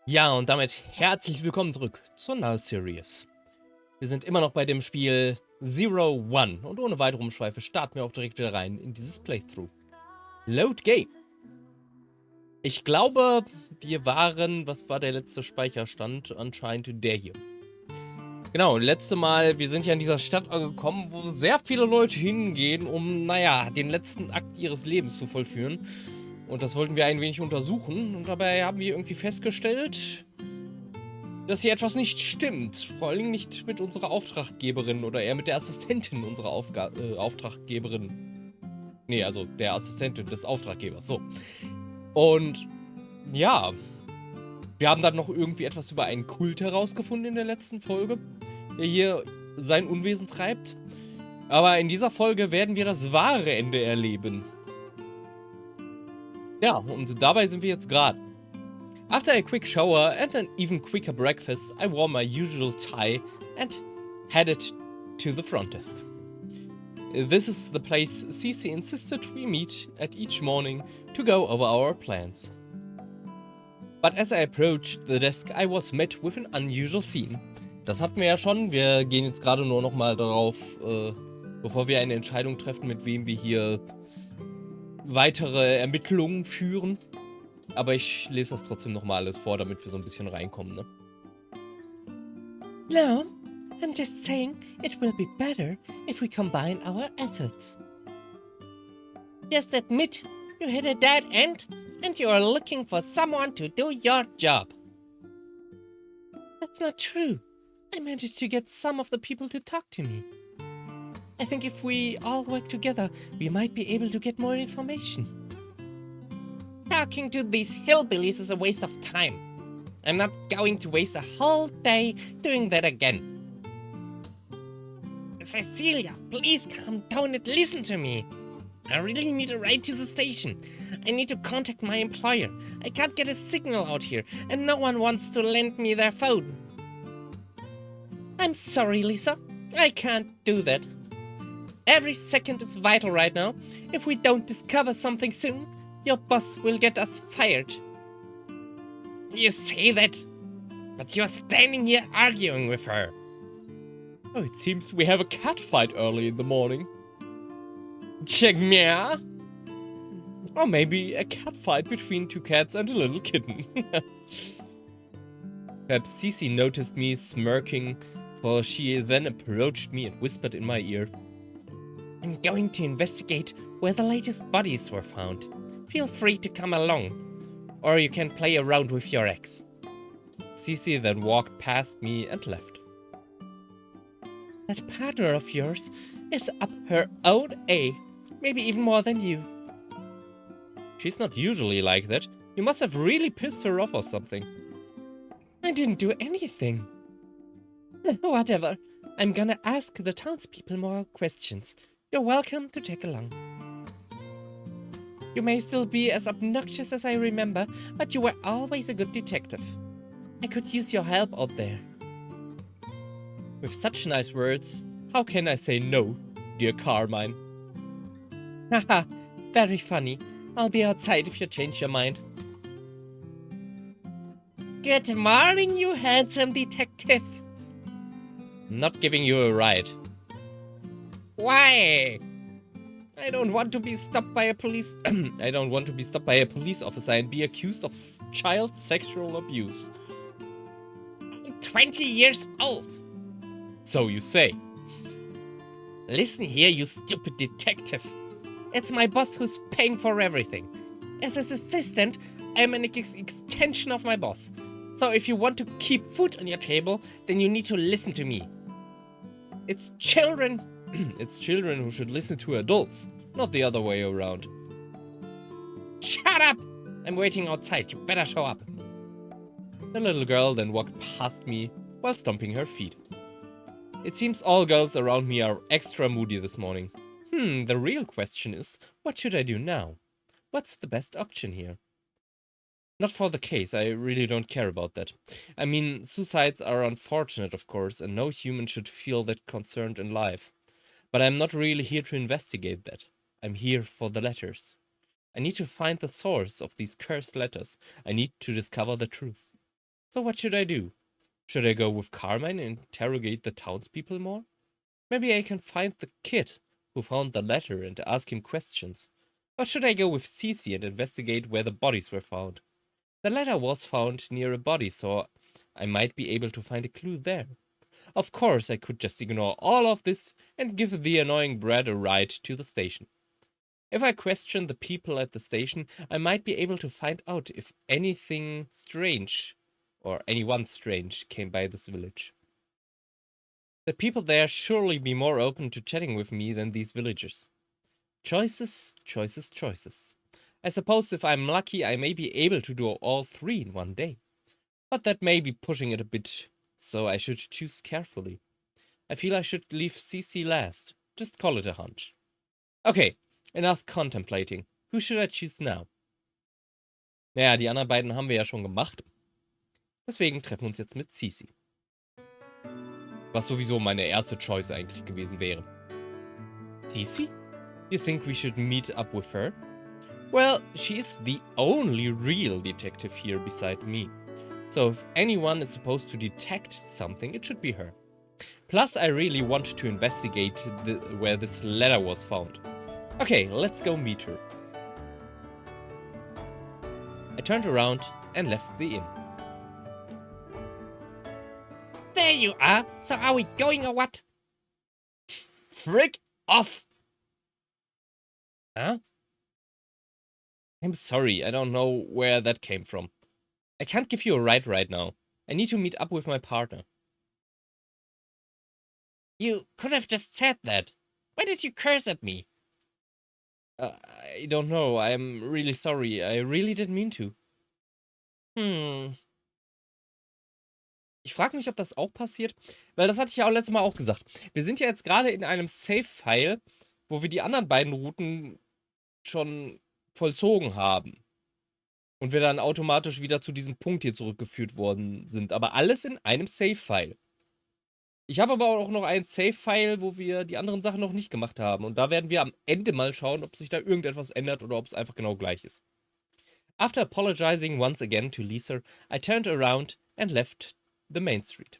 Ja, und damit herzlich willkommen zurück zur Null Series. Wir sind immer noch bei dem Spiel Zero One und ohne weitere Umschweife starten wir auch direkt wieder rein in dieses Playthrough. Load Game. Ich glaube, wir waren, was war der letzte Speicherstand? Anscheinend der hier. Genau, letzte Mal, wir sind ja in dieser Stadt angekommen, wo sehr viele Leute hingehen, um, naja, den letzten Akt ihres Lebens zu vollführen. Und das wollten wir ein wenig untersuchen und dabei haben wir irgendwie festgestellt, dass hier etwas nicht stimmt. Vor allem nicht mit unserer Auftraggeberin oder eher mit der Assistentin unserer Auftraggeberin. Nee, also der Assistentin des Auftraggebers. So. Und ja, wir haben dann noch irgendwie etwas über einen Kult herausgefunden in der letzten Folge, der hier sein Unwesen treibt. Aber in dieser Folge werden wir das wahre Ende erleben. Ja, und dabei sind wir jetzt gerade. After a quick shower and an even quicker breakfast, I wore my usual tie and headed to the front desk. This is the place Cece insisted we meet at each morning to go over our plans. But as I approached the desk, I was met with an unusual scene. Das hatten wir ja schon, wir gehen jetzt gerade nur nochmal darauf, bevor wir eine Entscheidung treffen, mit wem wir hier weitere Ermittlungen führen. Aber ich lese das trotzdem nochmal alles vor, damit wir so ein bisschen reinkommen, ne? No, I'm just saying it will be better if we combine our efforts. Just admit you hit a dead end and you are looking for someone to do your job. That's not true. I managed to get some of the people to talk to me. I think if we all work together, we might be able to get more information. Talking to these hillbillies is a waste of time. I'm not going to waste a whole day doing that again. Cecilia, please calm down and listen to me. I really need a ride to the station. I need to contact my employer. I can't get a signal out here, and no one wants to lend me their phone. I'm sorry, Lisa. I can't do that. Every second is vital right now. If we don't discover something soon, your boss will get us fired. You say that, but you're standing here arguing with her. Oh, it seems we have a cat fight early in the morning. Check me out. Or maybe a cat fight between two cats and a little kitten. Perhaps Cece noticed me smirking, for she then approached me and whispered in my ear. I'm going to investigate where the latest bodies were found. Feel free to come along, or you can play around with your ex. Cece then walked past me and left. That partner of yours is up her own A, maybe even more than you. She's not usually like that. You must have really pissed her off or something. I didn't do anything. Whatever. I'm gonna ask the townspeople more questions. You're welcome to tag along. You may still be as obnoxious as I remember, but you were always a good detective. I could use your help out there. With such nice words, how can I say no, dear Carmine? Haha, very funny. I'll be outside if you change your mind. Good morning, you handsome detective. I'm not giving you a ride. Why? I don't want to be stopped by a police. I don't want to be stopped by a police officer and be accused of child sexual abuse. I'm 20 years old. So you say. Listen here, you stupid detective. It's my boss who's paying for everything. As his assistant, I'm an extension of my boss. So if you want to keep food on your table, then you need to listen to me. It's children. It's children who should listen to adults, not the other way around. Shut up! I'm waiting outside. You better show up. The little girl then walked past me while stomping her feet. It seems all girls around me are extra moody this morning. The real question is, what should I do now? What's the best option here? Not for the case, I really don't care about that. I mean, suicides are unfortunate, of course, and no human should feel that concerned in life. But I'm not really here to investigate that. I'm here for the letters. I need to find the source of these cursed letters. I need to discover the truth. So what should I do? Should I go with Carmine and interrogate the townspeople more? Maybe I can find the kid who found the letter and ask him questions. Or should I go with Cece and investigate where the bodies were found? The letter was found near a body, so I might be able to find a clue there. Of course, I could just ignore all of this and give the annoying Brad a ride to the station. If I question the people at the station, I might be able to find out if anything strange, or anyone strange, came by this village. The people there surely be more open to chatting with me than these villagers. Choices, choices, choices. I suppose if I'm lucky, I may be able to do all three in one day. But that may be pushing it a bit, so I should choose carefully. I feel I should leave CC last. Just call it a hunch. Okay, enough contemplating. Who should I choose now? Naja, die anderen beiden haben wir ja schon gemacht. Deswegen treffen wir uns jetzt mit Cece. Was sowieso meine erste Choice eigentlich gewesen wäre. Cece? You think we should meet up with her? Well, she is the only real detective here besides me. So if anyone is supposed to detect something, it should be her. Plus, I really want to investigate where this letter was found. Okay, let's go meet her. I turned around and left the inn. There you are. So are we going or what? Frick off! Huh? I'm sorry, I don't know where that came from. I can't give you a ride right now. I need to meet up with my partner. You could have just said that. Why did you curse at me? I don't know. I'm really sorry. I really didn't mean to. Ich frage mich, ob das auch passiert, weil das hatte ich ja auch letztes Mal auch gesagt. Wir sind ja jetzt gerade in einem Save-File, wo wir die anderen beiden Routen schon vollzogen haben. Und wir dann automatisch wieder zu diesem Punkt hier zurückgeführt worden sind. Aber alles in einem Save-File. Ich habe aber auch noch einen Save-File, wo wir die anderen Sachen noch nicht gemacht haben. Und da werden wir am Ende mal schauen, ob sich da irgendetwas ändert oder ob es einfach genau gleich ist. After apologizing once again to Lisa, I turned around and left the main street.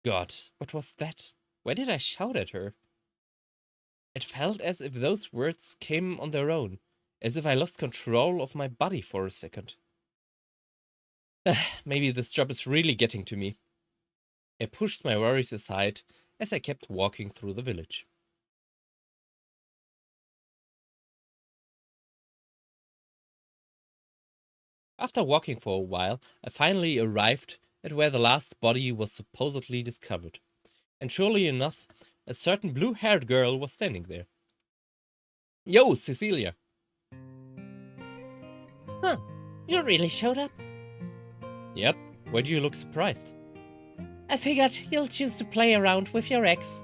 God, what was that? Why did I shout at her? It felt as if those words came on their own, as if I lost control of my body for a second. Maybe this job is really getting to me. I pushed my worries aside as I kept walking through the village. After walking for a while, I finally arrived at where the last body was supposedly discovered. And surely enough, a certain blue-haired girl was standing there. Yo, Cecilia! Huh, you really showed up? Yep, why do you look surprised? I figured you'll choose to play around with your ex.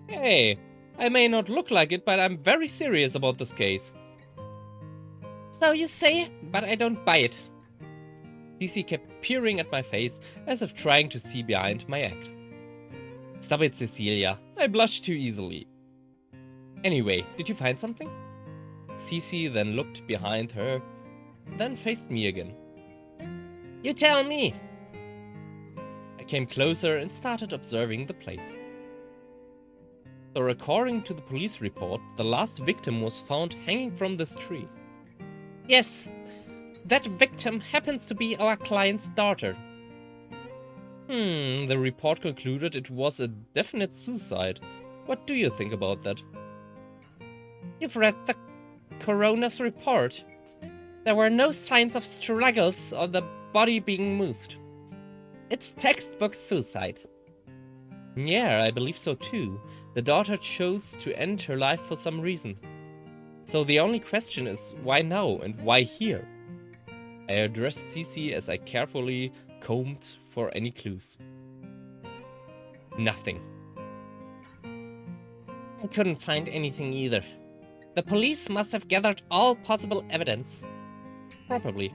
Hey, I may not look like it, but I'm very serious about this case. So you say, but I don't buy it. Cece kept peering at my face as if trying to see behind my act. Stop it, Cecilia. I blush too easily. Anyway, did you find something? Cece then looked behind her, then faced me again. You tell me. I came closer and started observing the place. So according to the police report, the last victim was found hanging from this tree. Yes, that victim happens to be our client's daughter. The report concluded it was a definite suicide. What do you think about that? You've read the coroner's report. There were no signs of struggles or the body being moved. It's textbook suicide. Yeah, I believe so too. The daughter chose to end her life for some reason. So the only question is, why now and why here? I addressed Cece as I carefully combed for any clues. Nothing. I couldn't find anything either. The police must have gathered all possible evidence. Probably.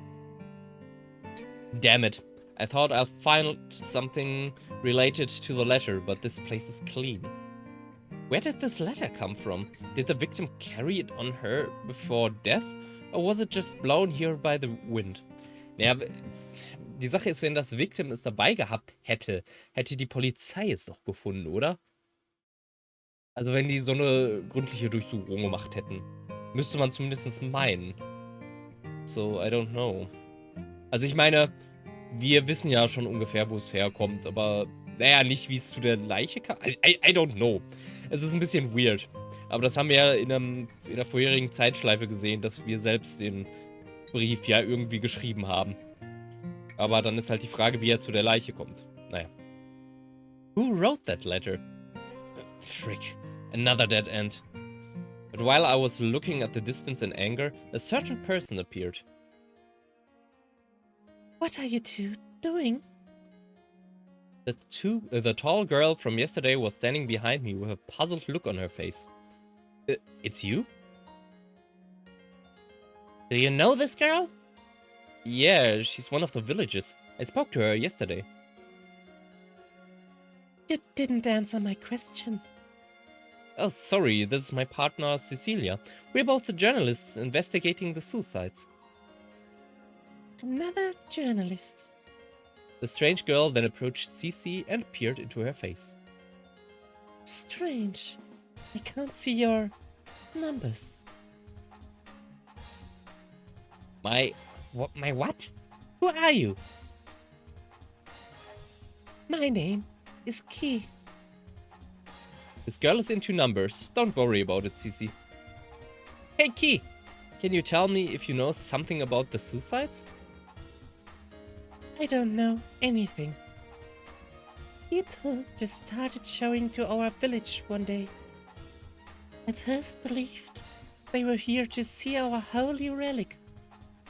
Damn it. I thought I'd find something related to the letter, but this place is clean. Where did this letter come from? Did the victim carry it on her before death? Or was it just blown here by the wind? Naja, die Sache ist, wenn das Victim es dabei gehabt hätte, hätte die Polizei es doch gefunden, oder? Also wenn die so eine gründliche Durchsuchung gemacht hätten. Müsste man zumindest meinen. So, I don't know. Also ich meine, wir wissen ja schon ungefähr, wo es herkommt, aber naja, nicht, wie es zu der Leiche kam. I don't know. Es ist ein bisschen weird. Aber das haben wir ja in der vorherigen Zeitschleife gesehen, dass wir selbst den Brief ja irgendwie geschrieben haben. Aber dann ist halt die Frage, wie er zu der Leiche kommt. Naja. Who wrote that letter? Frick. Another dead end. But while I was looking at the distance in anger, a certain person appeared. What are you two doing? The tall girl from yesterday was standing behind me with a puzzled look on her face. It's you? Do you know this girl? Yeah, she's one of the villagers. I spoke to her yesterday. You didn't answer my question. Oh, sorry, this is my partner Cecilia. We're both the journalists investigating the suicides. Another journalist. The strange girl then approached Cici and peered into her face. Strange. I can't see your numbers. My what? Who are you? My name is Key. This girl is into numbers. Don't worry about it, Cici. Hey, Key! Can you tell me if you know something about the suicides? I don't know anything. People just started showing to our village one day. I first believed they were here to see our holy relic,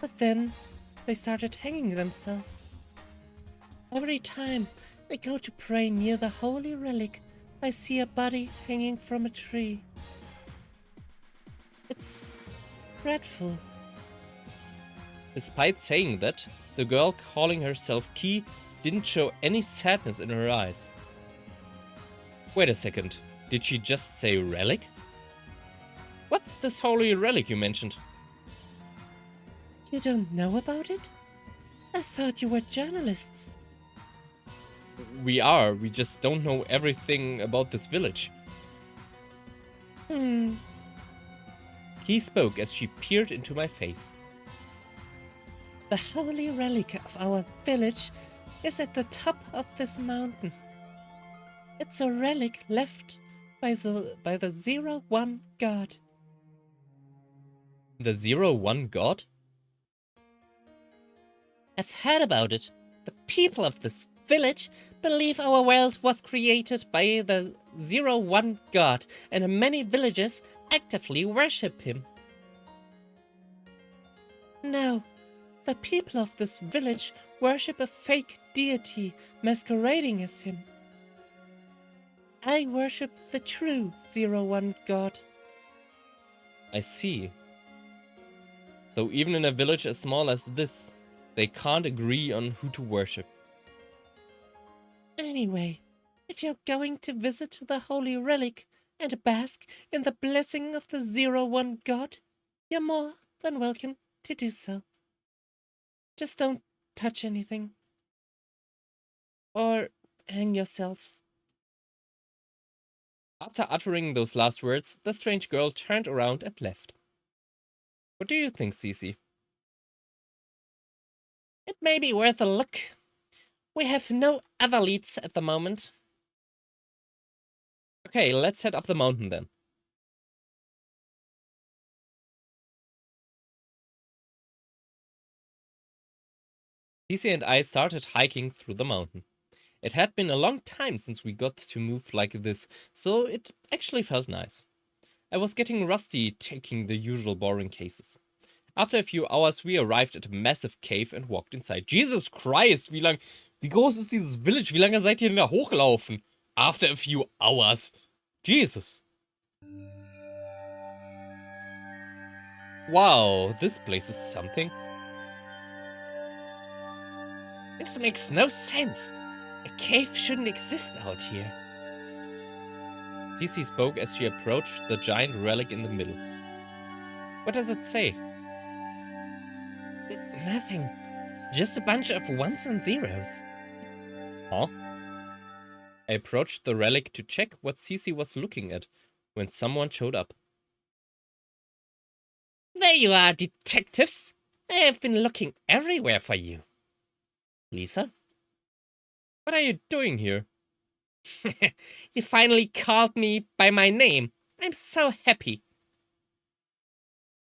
but then they started hanging themselves. Every time I go to pray near the holy relic, I see a body hanging from a tree. It's dreadful. Despite saying that, the girl calling herself Key didn't show any sadness in her eyes. Wait a second, did she just say relic? What's this holy relic you mentioned? You don't know about it? I thought you were journalists. We are, we just don't know everything about this village. Key spoke as she peered into my face. The holy relic of our village is at the top of this mountain. It's a relic left by the Zero One Gott. The Zero One Gott? I've heard about it. The people of this village believe our world was created by the Zero One Gott, and many villagers actively worship him. No, the people of this village worship a fake deity masquerading as him. I worship the true Zero One Gott. I see. So even in a village as small as this, they can't agree on who to worship. Anyway, if you're going to visit the holy relic and bask in the blessing of the Zero One Gott, you're more than welcome to do so. Just don't touch anything. Or hang yourselves. After uttering those last words, the strange girl turned around and left. What do you think, Cici? It may be worth a look. We have no other leads at the moment. Okay, let's head up the mountain then. Cici and I started hiking through the mountain. It had been a long time since we got to move like this, so it actually felt nice. I was getting rusty taking the usual boring cases. After a few hours, we arrived at a massive cave and walked inside. Jesus Christ, wie groß ist dieses Village? Wie lange seid ihr denn da hochgelaufen? After a few hours. Jesus. Wow, this place is something. This makes no sense. A cave shouldn't exist out here. Cici spoke as she approached the giant relic in the middle. What does it say? Nothing. Just a bunch of ones and zeros. Huh? I approached the relic to check what Cece was looking at when someone showed up. There you are, detectives. I have been looking everywhere for you. Lisa? What are you doing here? You finally called me by my name. I'm so happy.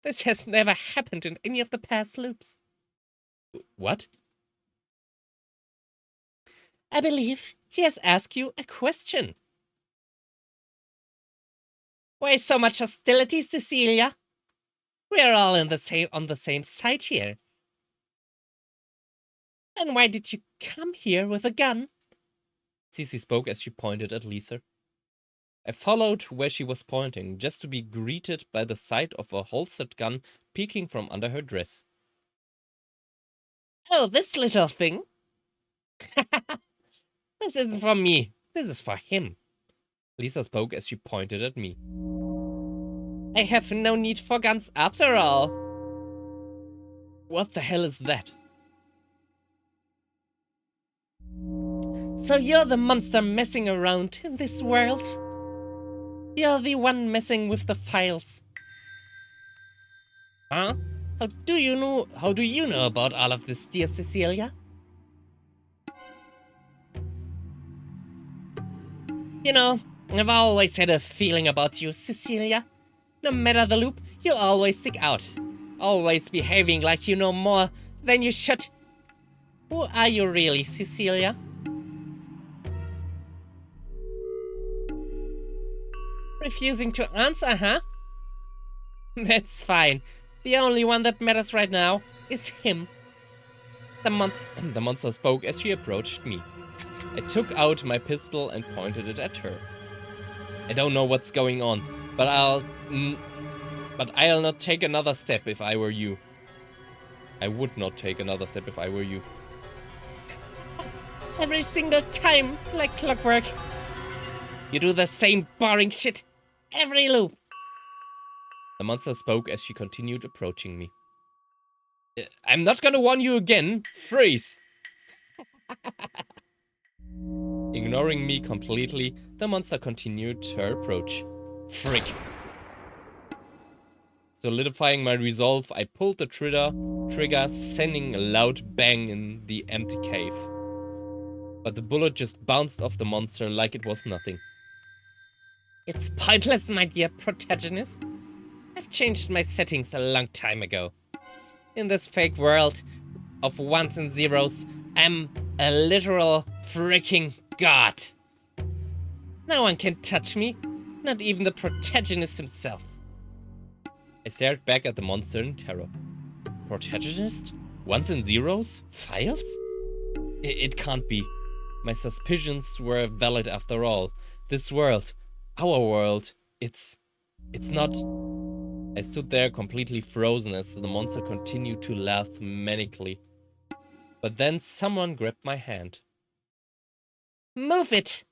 This has never happened in any of the past loops. What? I believe he has asked you a question. Why so much hostility, Cecilia? We are all on the same side here. And why did you come here with a gun? Cece spoke as she pointed at Lisa. I followed where she was pointing, just to be greeted by the sight of a holstered gun peeking from under her dress. Oh, this little thing? This isn't for me. This is for him. Lisa spoke as she pointed at me. I have no need for guns after all. What the hell is that? So you're the monster messing around in this world? You're the one messing with the files. Huh? How do you know about all of this, dear Cecilia? You know, I've always had a feeling about you, Cecilia. No matter the loop, you always stick out. Always behaving like you know more than you should. Who are you really, Cecilia? Refusing to answer, huh? That's fine. The only one that matters right now is him. The monster spoke as she approached me. I took out my pistol and pointed it at her. I don't know what's going on, but I'll not take another step if I were you. I would not take another step if I were you. Every single time, like clockwork. You do the same boring shit every loop. The monster spoke as she continued approaching me. I'm not gonna warn you again. Freeze! Ignoring me completely, the monster continued her approach. Frick! Solidifying my resolve, I pulled the trigger, sending a loud bang in the empty cave. But the bullet just bounced off the monster like it was nothing. It's pointless, my dear protagonist. I've changed my settings a long time ago. In this fake world of ones and zeros, I'm a literal freaking god. No one can touch me, not even the protagonist himself. I stared back at the monster in terror. Protagonist? Ones and zeros? Files? It can't be. My suspicions were valid after all. This world, our world, it's not... I stood there completely frozen as the monster continued to laugh manically. But then someone grabbed my hand. Move it!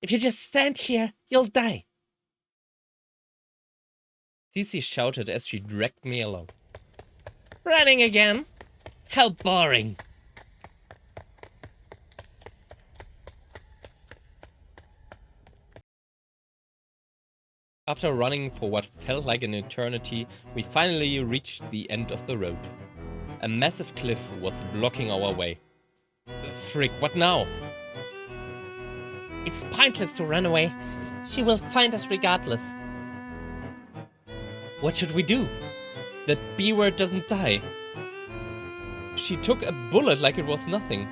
If you just stand here, you'll die. Cece shouted as she dragged me along. Running again? How boring. After running for what felt like an eternity, we finally reached the end of the road. A massive cliff was blocking our way. Frick, what now? It's pointless to run away. She will find us regardless. What should we do? That B-word doesn't die. She took a bullet like it was nothing.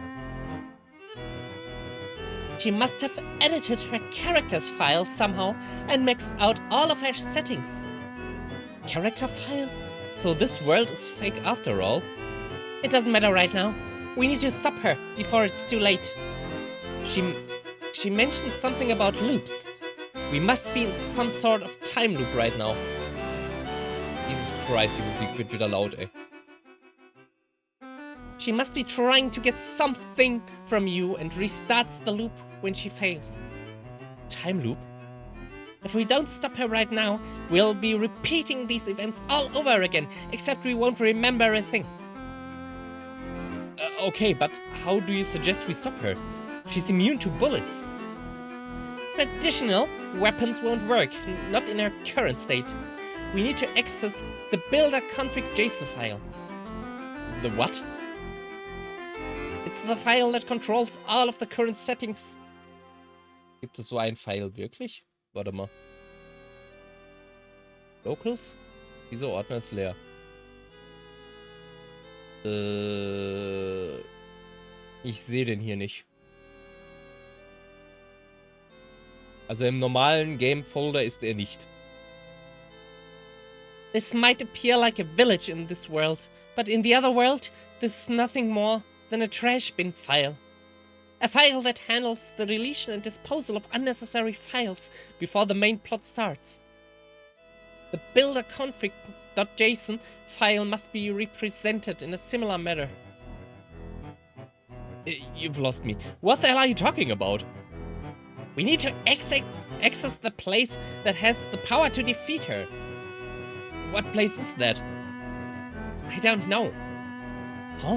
She must have edited her character's file somehow and maxed out all of her settings. Character file? So this world is fake after all? It doesn't matter right now. We need to stop her before it's too late. She mentioned something about loops. We must be in some sort of time loop right now. Jesus Christ, die Musik wird wieder laut, ey. She must be trying to get something from you and restarts the loop when she fails. Time loop? If we don't stop her right now, we'll be repeating these events all over again, except we won't remember a thing. Okay, but how do you suggest we stop her? She's immune to bullets. Traditional weapons won't work, not in her current state. We need to access the builder config JSON file. The what? It's the file that controls all of the current settings. Gibt es so einen File wirklich? Warte mal. Locals? Dieser Ordner ist leer. Ich sehe den hier nicht. Also im normalen Game-Folder ist er nicht. This might appear like a village in this world, but in the other world, this is nothing more than a trash bin file. A file that handles the deletion and disposal of unnecessary files before the main plot starts. The builder config.json file must be represented in a similar manner. You've lost me. What the hell are you talking about? We need to access the place that has the power to defeat her. What place is that? I don't know. Huh?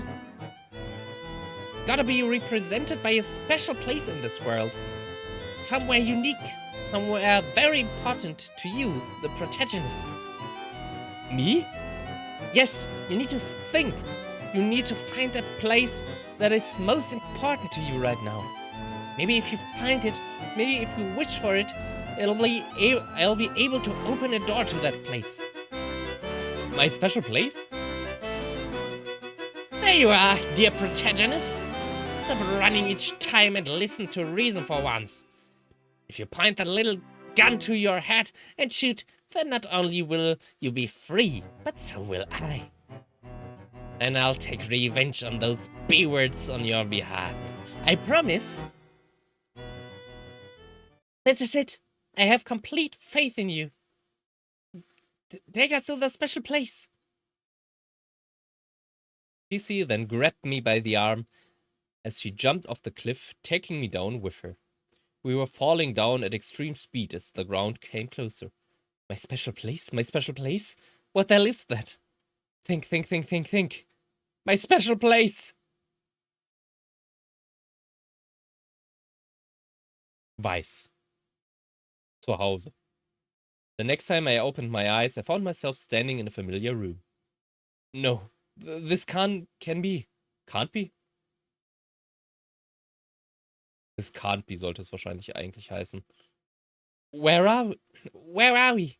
Gotta be represented by a special place in this world. Somewhere unique. Somewhere very important to you, the protagonist. Me? Yes, you need to think. You need to find that place that is most important to you right now. Maybe if you find it, maybe if you wish for it, I'll be able to open a door to that place. My special place? There you are, dear protagonist. Stop running each time and listen to reason for once. If you point that little gun to your head and shoot, then not only will you be free, but so will I. And I'll take revenge on those B-words on your behalf. I promise. This is it. I have complete faith in you. Take us to the special place. Cece then grabbed me by the arm as she jumped off the cliff, taking me down with her. We were falling down at extreme speed as the ground came closer. My special place? My special place? What the hell is that? Think. My special place! Weiß. Zu Hause. The next time I opened my eyes, I found myself standing in a familiar room. No, this can't be. Can't be? This can't be sollte es wahrscheinlich eigentlich heißen. Where are we?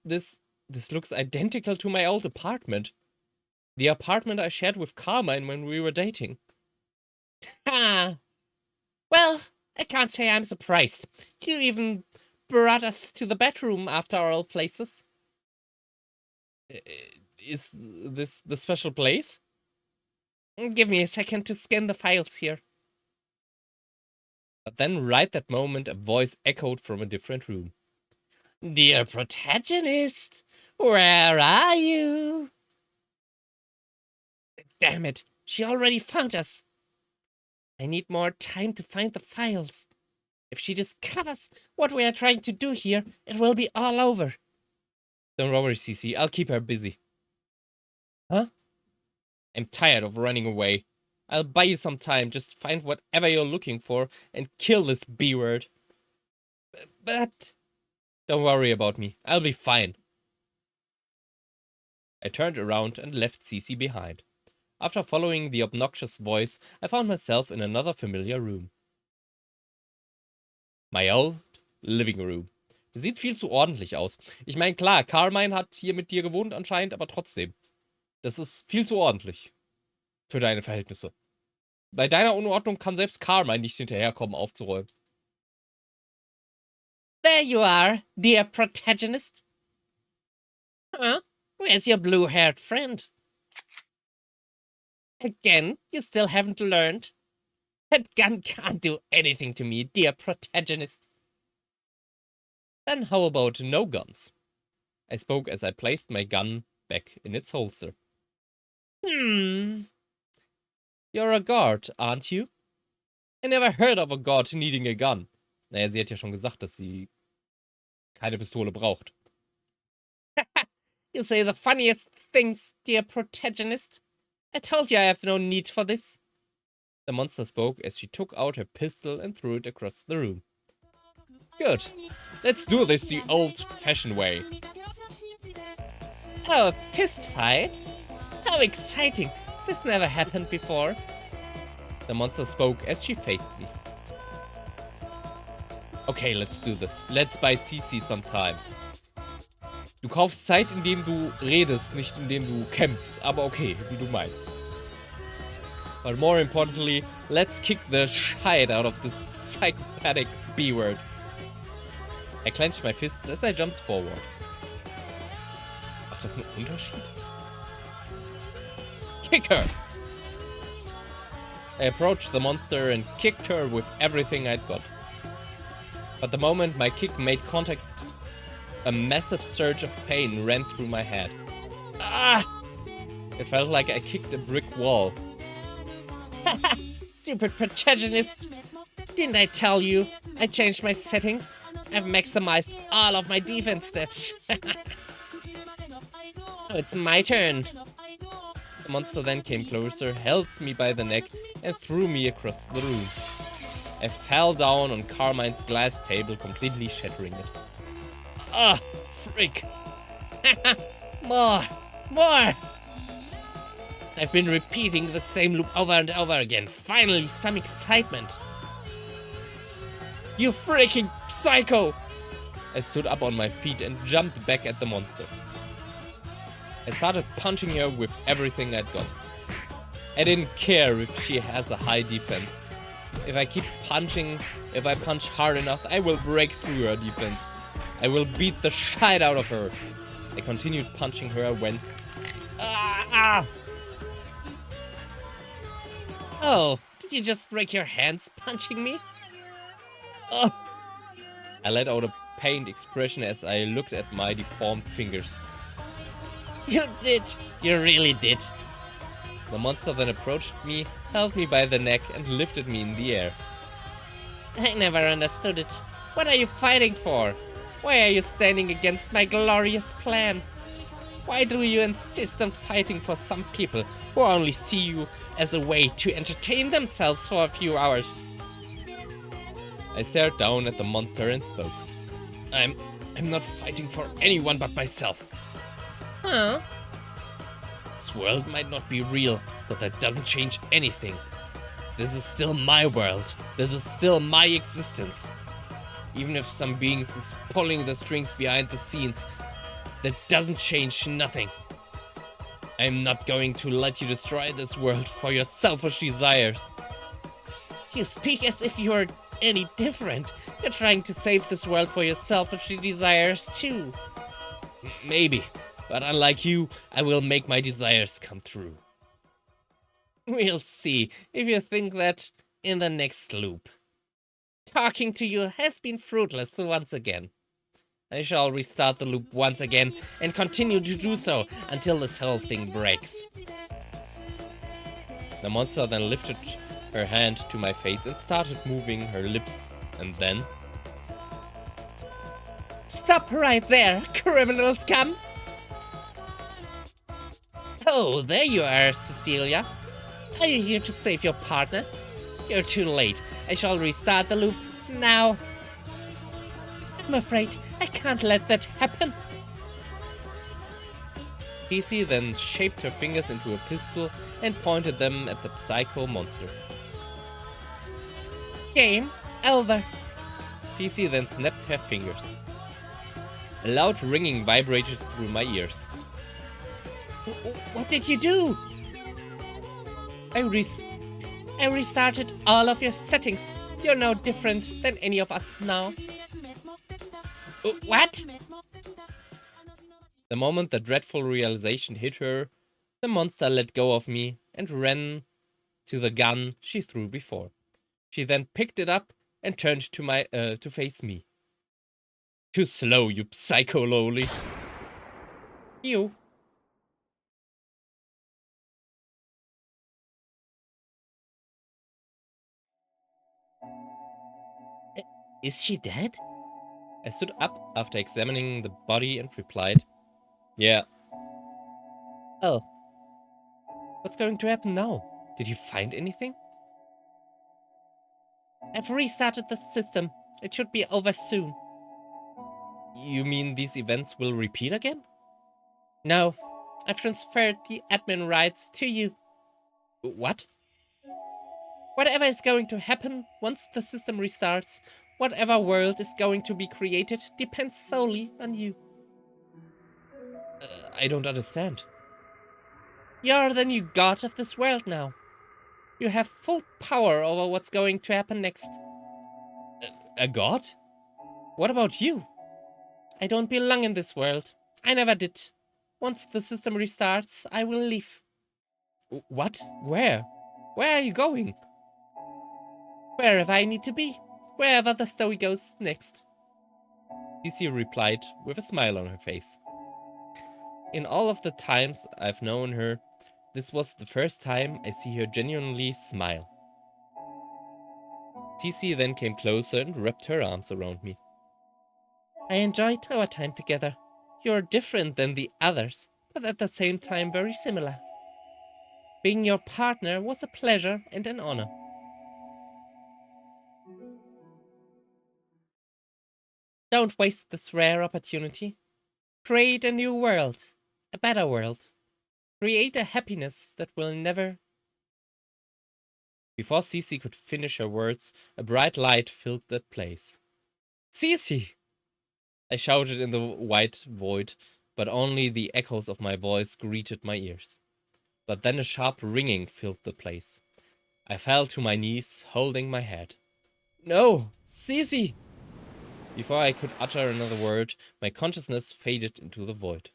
This looks identical to my old apartment. The apartment I shared with Carmine when we were dating. Ah. Well, I can't say I'm surprised. You even brought us to the bedroom after our old places. Is this the special place? Give me a second to scan the files here. But then right that moment a voice echoed from a different room. Dear protagonist, where are you? Damn it, she already found us. I need more time to find the files. If she discovers what we are trying to do here, it will be all over. Don't worry, Cece, I'll keep her busy. Huh? I'm tired of running away. I'll buy you some time, just find whatever you're looking for and kill this B-word. But... Don't worry about me, I'll be fine. I turned around and left Cece behind. After following the obnoxious voice, I found myself in another familiar room. My old living room. Das sieht viel zu ordentlich aus. Ich meine, klar, Carmine hat hier mit dir gewohnt anscheinend, aber trotzdem. Das ist viel zu ordentlich. Für deine Verhältnisse. Bei deiner Unordnung kann selbst Carmine nicht hinterherkommen, aufzuräumen. There you are, dear protagonist. Huh? Where's your blue-haired friend? Again, you still haven't learned? That gun can't do anything to me, dear protagonist. Then how about no guns? I spoke as I placed my gun back in its holster. You're a guard, aren't you? I never heard of a guard needing a gun. Naja, sie hat ja schon gesagt, dass sie keine Pistole braucht. You say the funniest things, dear protagonist. I told you I have no need for this. The monster spoke as she took out her pistol and threw it across the room. Good. Let's do this the old-fashioned way. Oh, a fist fight? How exciting! This never happened before. The monster spoke as she faced me. Okay, let's do this. Let's buy CC some time. Du kaufst Zeit, indem du redest, nicht indem du kämpfst. Aber okay, wie du meinst. But more importantly, let's kick the shit out of this psychopathic B-word. I clenched my fists as I jumped forward. Macht das einen Unterschied? Kick her! I approached the monster and kicked her with everything I'd got. But the moment my kick made contact, a massive surge of pain ran through my head. Ah! It felt like I kicked a brick wall. Stupid protagonist! Didn't I tell you? I changed my settings. I've maximized all of my defense stats. Now it's my turn. The monster then came closer, held me by the neck, and threw me across the room. I fell down on Carmine's glass table, completely shattering it. Ah, frick! More! More! I've been repeating the same loop over and over again. Finally, some excitement. You freaking psycho! I stood up on my feet and jumped back at the monster. I started punching her with everything I'd got. I didn't care if she has a high defense. If I punch hard enough, I will break through her defense. I will beat the shit out of her. I continued punching her when... Oh, did you just break your hands punching me? I let out a pained expression as I looked at my deformed fingers. You did. You really did. The monster then approached me, held me by the neck, and lifted me in the air. I never understood it. What are you fighting for? Why are you standing against my glorious plan? Why do you insist on fighting for some people who only see you as a way to entertain themselves for a few hours? I stared down at the monster and spoke. I'm not fighting for anyone but myself. Huh? This world might not be real, but that doesn't change anything. This is still my world. This is still my existence. Even if some beings is pulling the strings behind the scenes, that doesn't change nothing. I'm not going to let you destroy this world for your selfish desires. You speak as if you're any different. You're trying to save this world for your selfish desires too. Maybe, but unlike you, I will make my desires come true. We'll see if you think that in the next loop. Talking to you has been fruitless once again. I shall restart the loop once again and continue to do so until this whole thing breaks. The monster then lifted her hand to my face and started moving her lips, and then... Stop right there, criminal scum! Oh, there you are, Cecilia. Are you here to save your partner? You're too late. I shall restart the loop now. I'm afraid I can't let that happen. Cece then shaped her fingers into a pistol and pointed them at the psycho monster. Game over. Cece then snapped her fingers. A loud ringing vibrated through my ears. What did you do? I restarted all of your settings. You're no different than any of us now. What? The moment the dreadful realization hit her, the monster let go of me and ran to the gun she threw before. She then picked it up and turned to face me. Too slow, you psycho loli. You. Is she dead? I stood up after examining the body and replied, yeah. Oh. What's going to happen now? Did you find anything? I've restarted the system. It should be over soon. You mean these events will repeat again? No, I've transferred the admin rights to you. What? Whatever is going to happen once the system restarts, whatever world is going to be created, depends solely on you. I don't understand. You're the new god of this world now. You have full power over what's going to happen next. A god? What about you? I don't belong in this world. I never did. Once the system restarts, I will leave. What? Where? Where are you going? Wherever I need to be. Wherever the story goes next. Cece replied with a smile on her face. In all of the times I've known her, this was the first time I see her genuinely smile. Cece then came closer and wrapped her arms around me. I enjoyed our time together. You're different than the others, but at the same time very similar. Being your partner was a pleasure and an honor. Don't waste this rare opportunity. Create a new world, a better world. Create a happiness that will never... Before Cece could finish her words, a bright light filled that place. Cece! I shouted in the white void, but only the echoes of my voice greeted my ears. But then a sharp ringing filled the place. I fell to my knees, holding my head. No! Cece! Before I could utter another word, my consciousness faded into the void.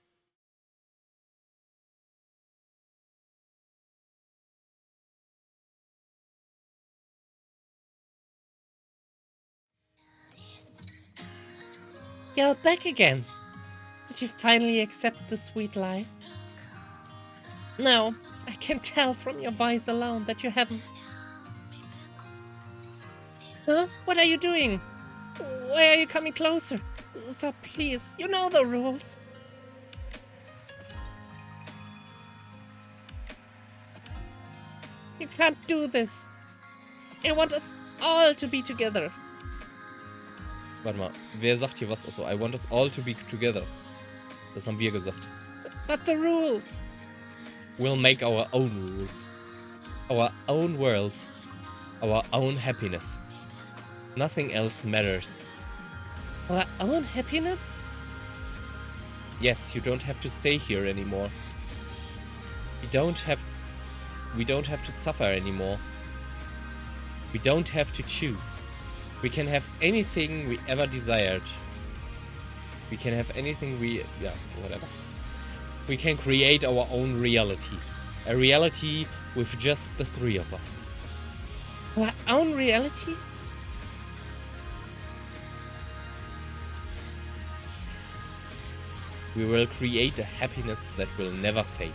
You're back again. Did you finally accept the sweet lie? No, I can tell from your voice alone that you haven't. Huh? What are you doing? Why are you coming closer? Stop, please. You know the rules. You can't do this. I want us all to be together. Warte mal, wer sagt hier was? Achso, I want us all to be together. Das haben wir gesagt. But the rules. We'll make our own rules. Our own world. Our own happiness. Nothing else matters. Our own happiness? Yes, you don't have to stay here anymore. We don't have to suffer anymore. We don't have to choose. We can have anything we ever desired. We can have anything whatever. We can create our own reality. A reality with just the three of us. Our own reality? We will create a happiness that will never fade.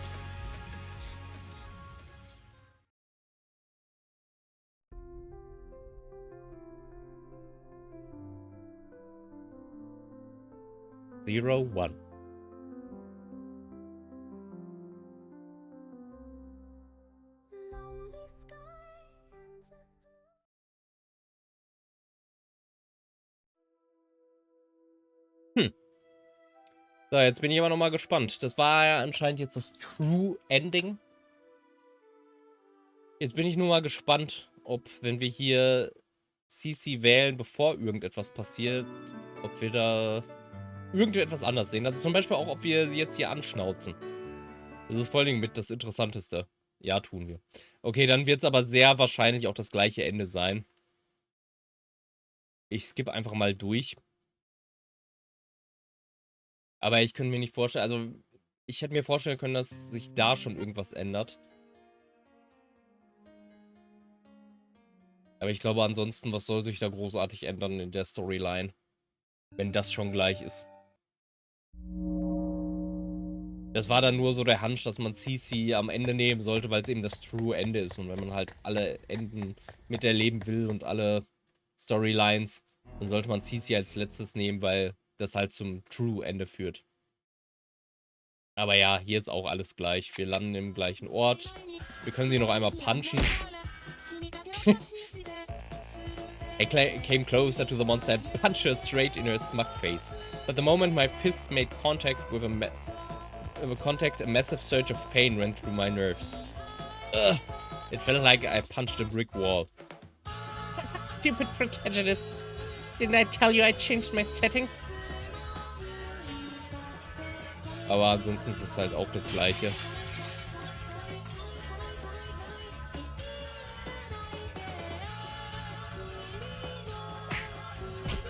Zero One. So, jetzt bin ich aber nochmal gespannt. Das war ja anscheinend jetzt das True Ending. Jetzt bin ich nur mal gespannt, ob, wenn wir hier CC wählen, bevor irgendetwas passiert, ob wir da irgendetwas anders sehen. Also zum Beispiel auch, ob wir sie jetzt hier anschnauzen. Das ist vor allen Dingen mit das Interessanteste. Ja, tun wir. Okay, dann wird es aber sehr wahrscheinlich auch das gleiche Ende sein. Ich skippe einfach mal durch. Aber ich könnte mir nicht vorstellen, also ich hätte mir vorstellen können, dass sich da schon irgendwas ändert. Aber ich glaube ansonsten, was soll sich da großartig ändern in der Storyline? Wenn das schon gleich ist. Das war dann nur so der Hunch, dass man CC am Ende nehmen sollte, weil es eben das True Ende ist. Und wenn man halt alle Enden miterleben will und alle Storylines, dann sollte man CC als letztes nehmen, weil das halt zum True Ende führt. Aber ja, hier ist auch alles gleich. Wir landen im gleichen Ort. Wir können sie noch einmal punchen. I came closer to the monster and punched her straight in her smug face. But the moment my fist made contact with a massive surge of pain ran through my nerves. Ugh. It felt like I punched a brick wall. Stupid protagonist. Didn't I tell you I changed my settings? Aber ansonsten ist es halt auch das Gleiche.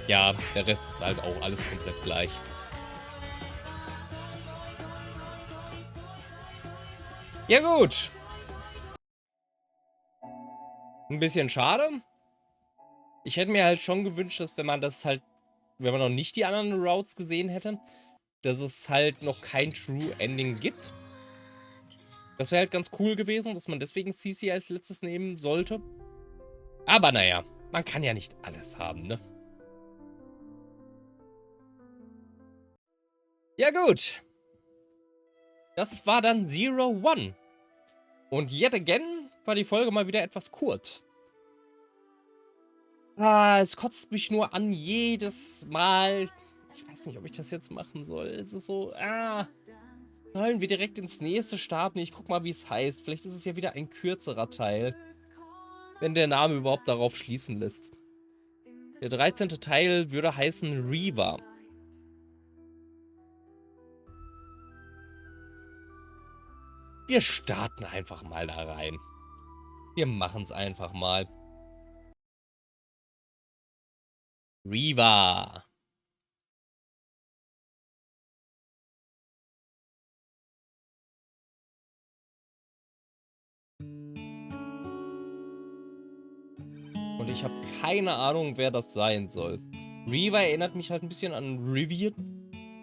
Ja, der Rest ist halt auch alles komplett gleich. Ja gut. Ein bisschen schade. Ich hätte mir halt schon gewünscht, dass wenn man noch nicht die anderen Routes gesehen hätte, dass es halt noch kein True Ending gibt. Das wäre halt ganz cool gewesen, dass man deswegen CC als letztes nehmen sollte. Aber naja, man kann ja nicht alles haben, ne? Ja gut. Das war dann Zero One. Und yet again war die Folge mal wieder etwas kurz. Es kotzt mich nur an jedes Mal. Ich weiß nicht, ob ich das jetzt machen soll. Es ist so, sollen wir direkt ins nächste starten? Ich guck mal, wie es heißt. Vielleicht ist es ja wieder ein kürzerer Teil. Wenn der Name überhaupt darauf schließen lässt. Der 13. Teil würde heißen Reeva. Wir starten einfach mal da rein. Wir machen es einfach mal. Reeva. Und ich habe keine Ahnung, wer das sein soll. Reeva erinnert mich halt ein bisschen an Reeva,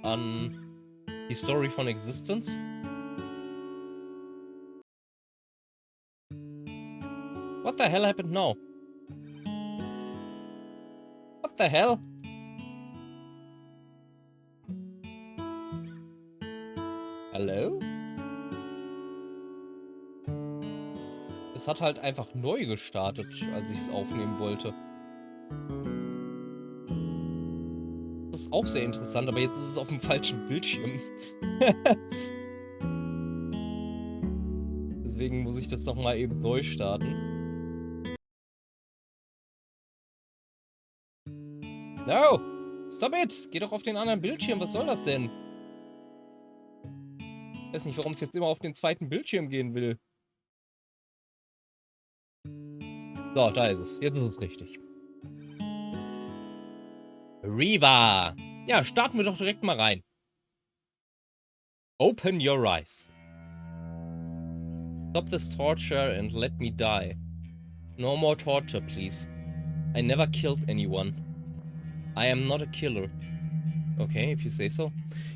an die Story von Existence. What the hell happened now? What the hell? Hallo? Es hat halt einfach neu gestartet, als ich es aufnehmen wollte. Das ist auch sehr interessant, aber jetzt ist es auf dem falschen Bildschirm. Deswegen muss ich das nochmal eben neu starten. No! Stop it! Geh doch auf den anderen Bildschirm, was soll das denn? Ich weiß nicht, warum es jetzt immer auf den zweiten Bildschirm gehen will. So, da ist es. Jetzt ist es richtig. Reeva! Ja, starten wir doch direkt mal rein. Open your eyes. Stop this torture and let me die. No more torture, please. I never killed anyone. I am not a killer. Okay, if you say so.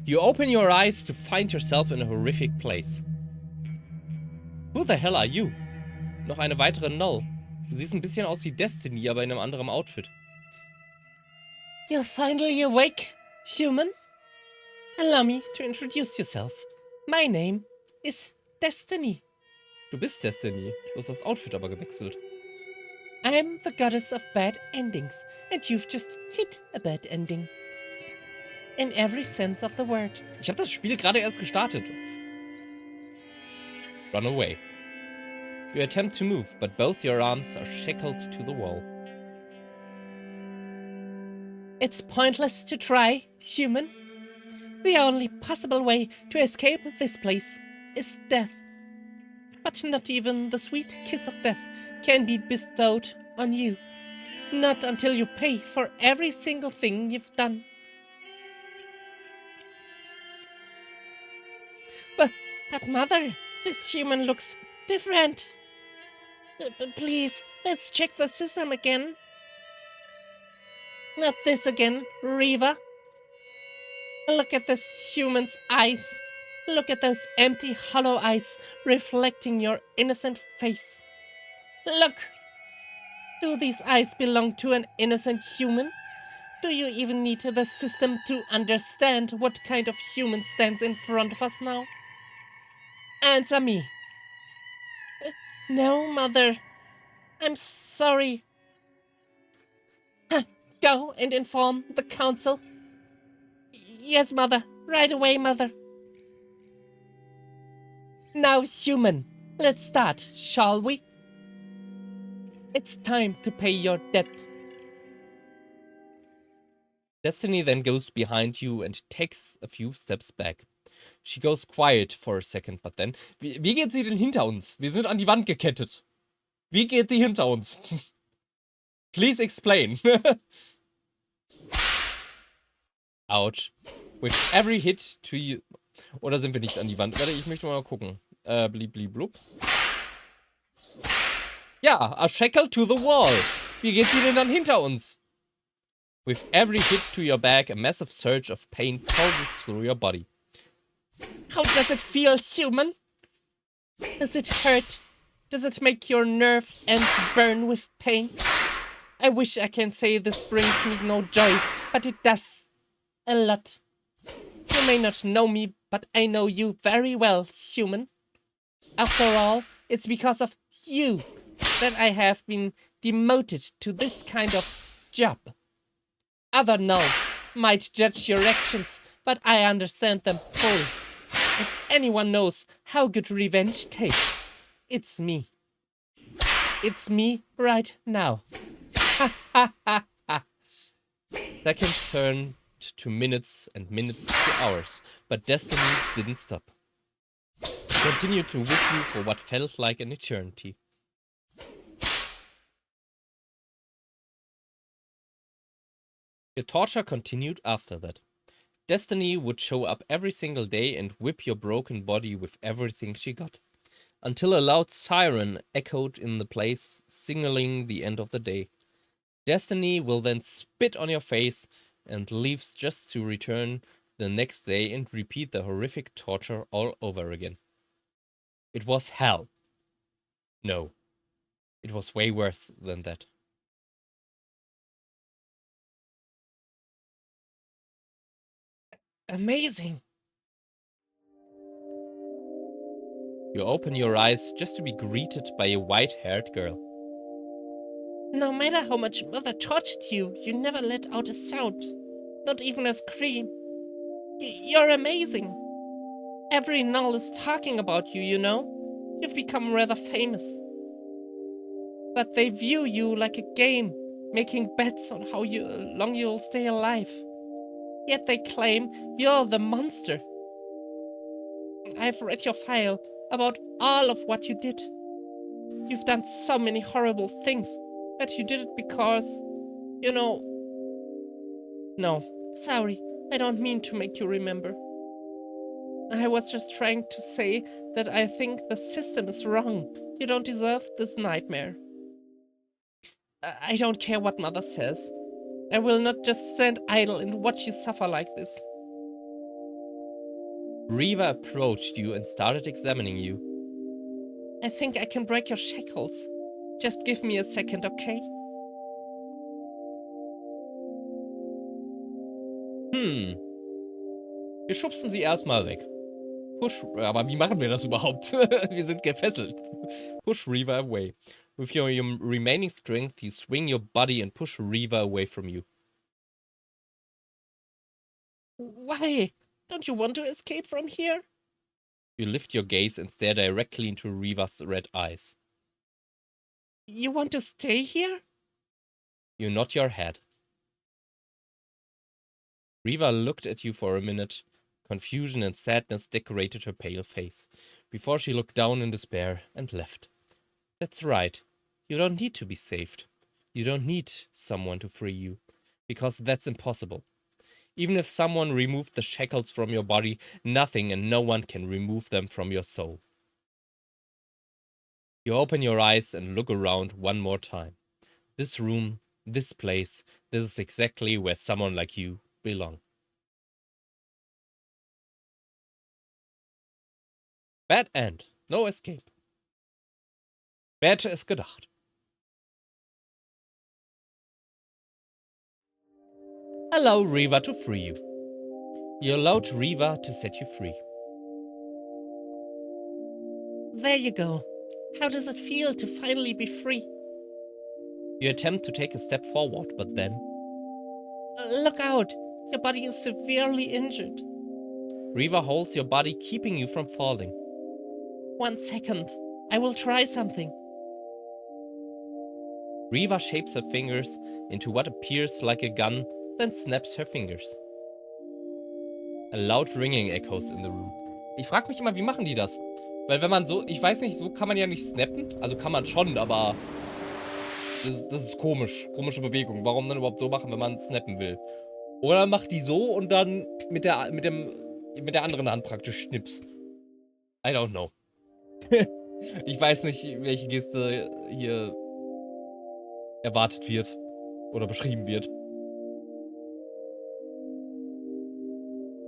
You open your eyes to find yourself in a horrific place. Who the hell are you? Noch eine weitere Null. Du siehst ein bisschen aus wie Destiny, aber in einem anderen Outfit. You're finally awake, human? Allow me to introduce yourself. My name is Destiny. Du bist Destiny. Du hast das Outfit aber gewechselt. I'm the goddess of bad endings, and you've just hit a bad ending. In every sense of the word. Ich habe das Spiel gerade erst gestartet. Run away. You attempt to move, but both your arms are shackled to the wall. It's pointless to try, human. The only possible way to escape this place is death. But not even the sweet kiss of death can be bestowed on you. Not until you pay for every single thing you've done. But mother, this human looks different. Please, let's check the system again. Not this again, Reeva. Look at this human's eyes. Look at those empty, hollow eyes reflecting your innocent face. Look! Do these eyes belong to an innocent human? Do you even need the system to understand what kind of human stands in front of us now? Answer me. No, Mother. I'm sorry. Go and inform the council. Yes, Mother. Right away, Mother. Now, human, let's start, shall we? It's time to pay your debt. Destiny then goes behind you and takes a few steps back. She goes quiet for a second, but then... Wie geht sie denn hinter uns? Wir sind an die Wand gekettet. Wie geht sie hinter uns? Please explain. Ouch. With every hit to you... Oder sind wir nicht an die Wand? Warte, ich möchte mal gucken. Blieb, blub. Ja, a shackle to the wall. Wie geht sie denn dann hinter uns? With every hit to your back, a massive surge of pain pulses through your body. How does it feel, human? Does it hurt? Does it make your nerve ends burn with pain? I wish I can say this brings me no joy, but it does. A lot. You may not know me, but I know you very well, human. After all, it's because of you that I have been demoted to this kind of job. Other Nulls might judge your actions, but I understand them fully. If anyone knows how good revenge tastes, it's me. It's me right now. Ha ha ha ha. Seconds turned to minutes and minutes to hours, but destiny didn't stop. It continued to whip you for what felt like an eternity. Your torture continued after that. Destiny would show up every single day and whip your broken body with everything she got, until a loud siren echoed in the place, signaling the end of the day. Destiny will then spit on your face and leaves just to return the next day and repeat the horrific torture all over again. It was hell. No, it was way worse than that. Amazing. You open your eyes just to be greeted by a white-haired girl. No matter how much Mother tortured you, you never let out a sound. Not even a scream. You're amazing. Every Null is talking about you, you know? You've become rather famous. But they view you like a game, making bets on how long you'll stay alive. Yet they claim you're the monster. I've read your file about all of what you did. You've done so many horrible things, but you did it because, you know... No, sorry, I don't mean to make you remember. I was just trying to say that I think the system is wrong. You don't deserve this nightmare. I don't care what Mother says. I will not just stand idle and watch you suffer like this. Reeva approached you and started examining you. I think I can break your shackles. Just give me a second, okay? Wir schubsen sie erstmal weg. Push, aber wie machen wir das überhaupt? Wir sind gefesselt. Push Reeva away. With your remaining strength, you swing your body and push Reeva away from you. Why? Don't you want to escape from here? You lift your gaze and stare directly into Reeva's red eyes. You want to stay here? You nod your head. Reeva looked at you for a minute. Confusion and sadness decorated her pale face, before she looked down in despair and left. That's right. You don't need to be saved. You don't need someone to free you, because that's impossible. Even if someone removed the shackles from your body, nothing and no one can remove them from your soul. You open your eyes and look around one more time. This room, this place, this is exactly where someone like you belong. Bad end. No escape. Wer hätte es gedacht? Allow Reeva to free you. You allowed Reeva to set you free. There you go. How does it feel to finally be free? You attempt to take a step forward, but then... Look out! Your body is severely injured. Reeva holds your body, keeping you from falling. 1 second. I will try something. Reeva shapes her fingers into what appears like a gun, then snaps her fingers. A loud ringing echoes in the room. Ich frage mich immer, wie machen die das? Weil wenn man so, ich weiß nicht, so kann man ja nicht snappen. Also kann man schon, aber das ist komisch. Komische Bewegung. Warum dann überhaupt so machen, wenn man snappen will? Oder macht die so und dann mit der anderen Hand praktisch schnips. I don't know. Ich weiß nicht, welche Geste hier erwartet wird oder beschrieben wird.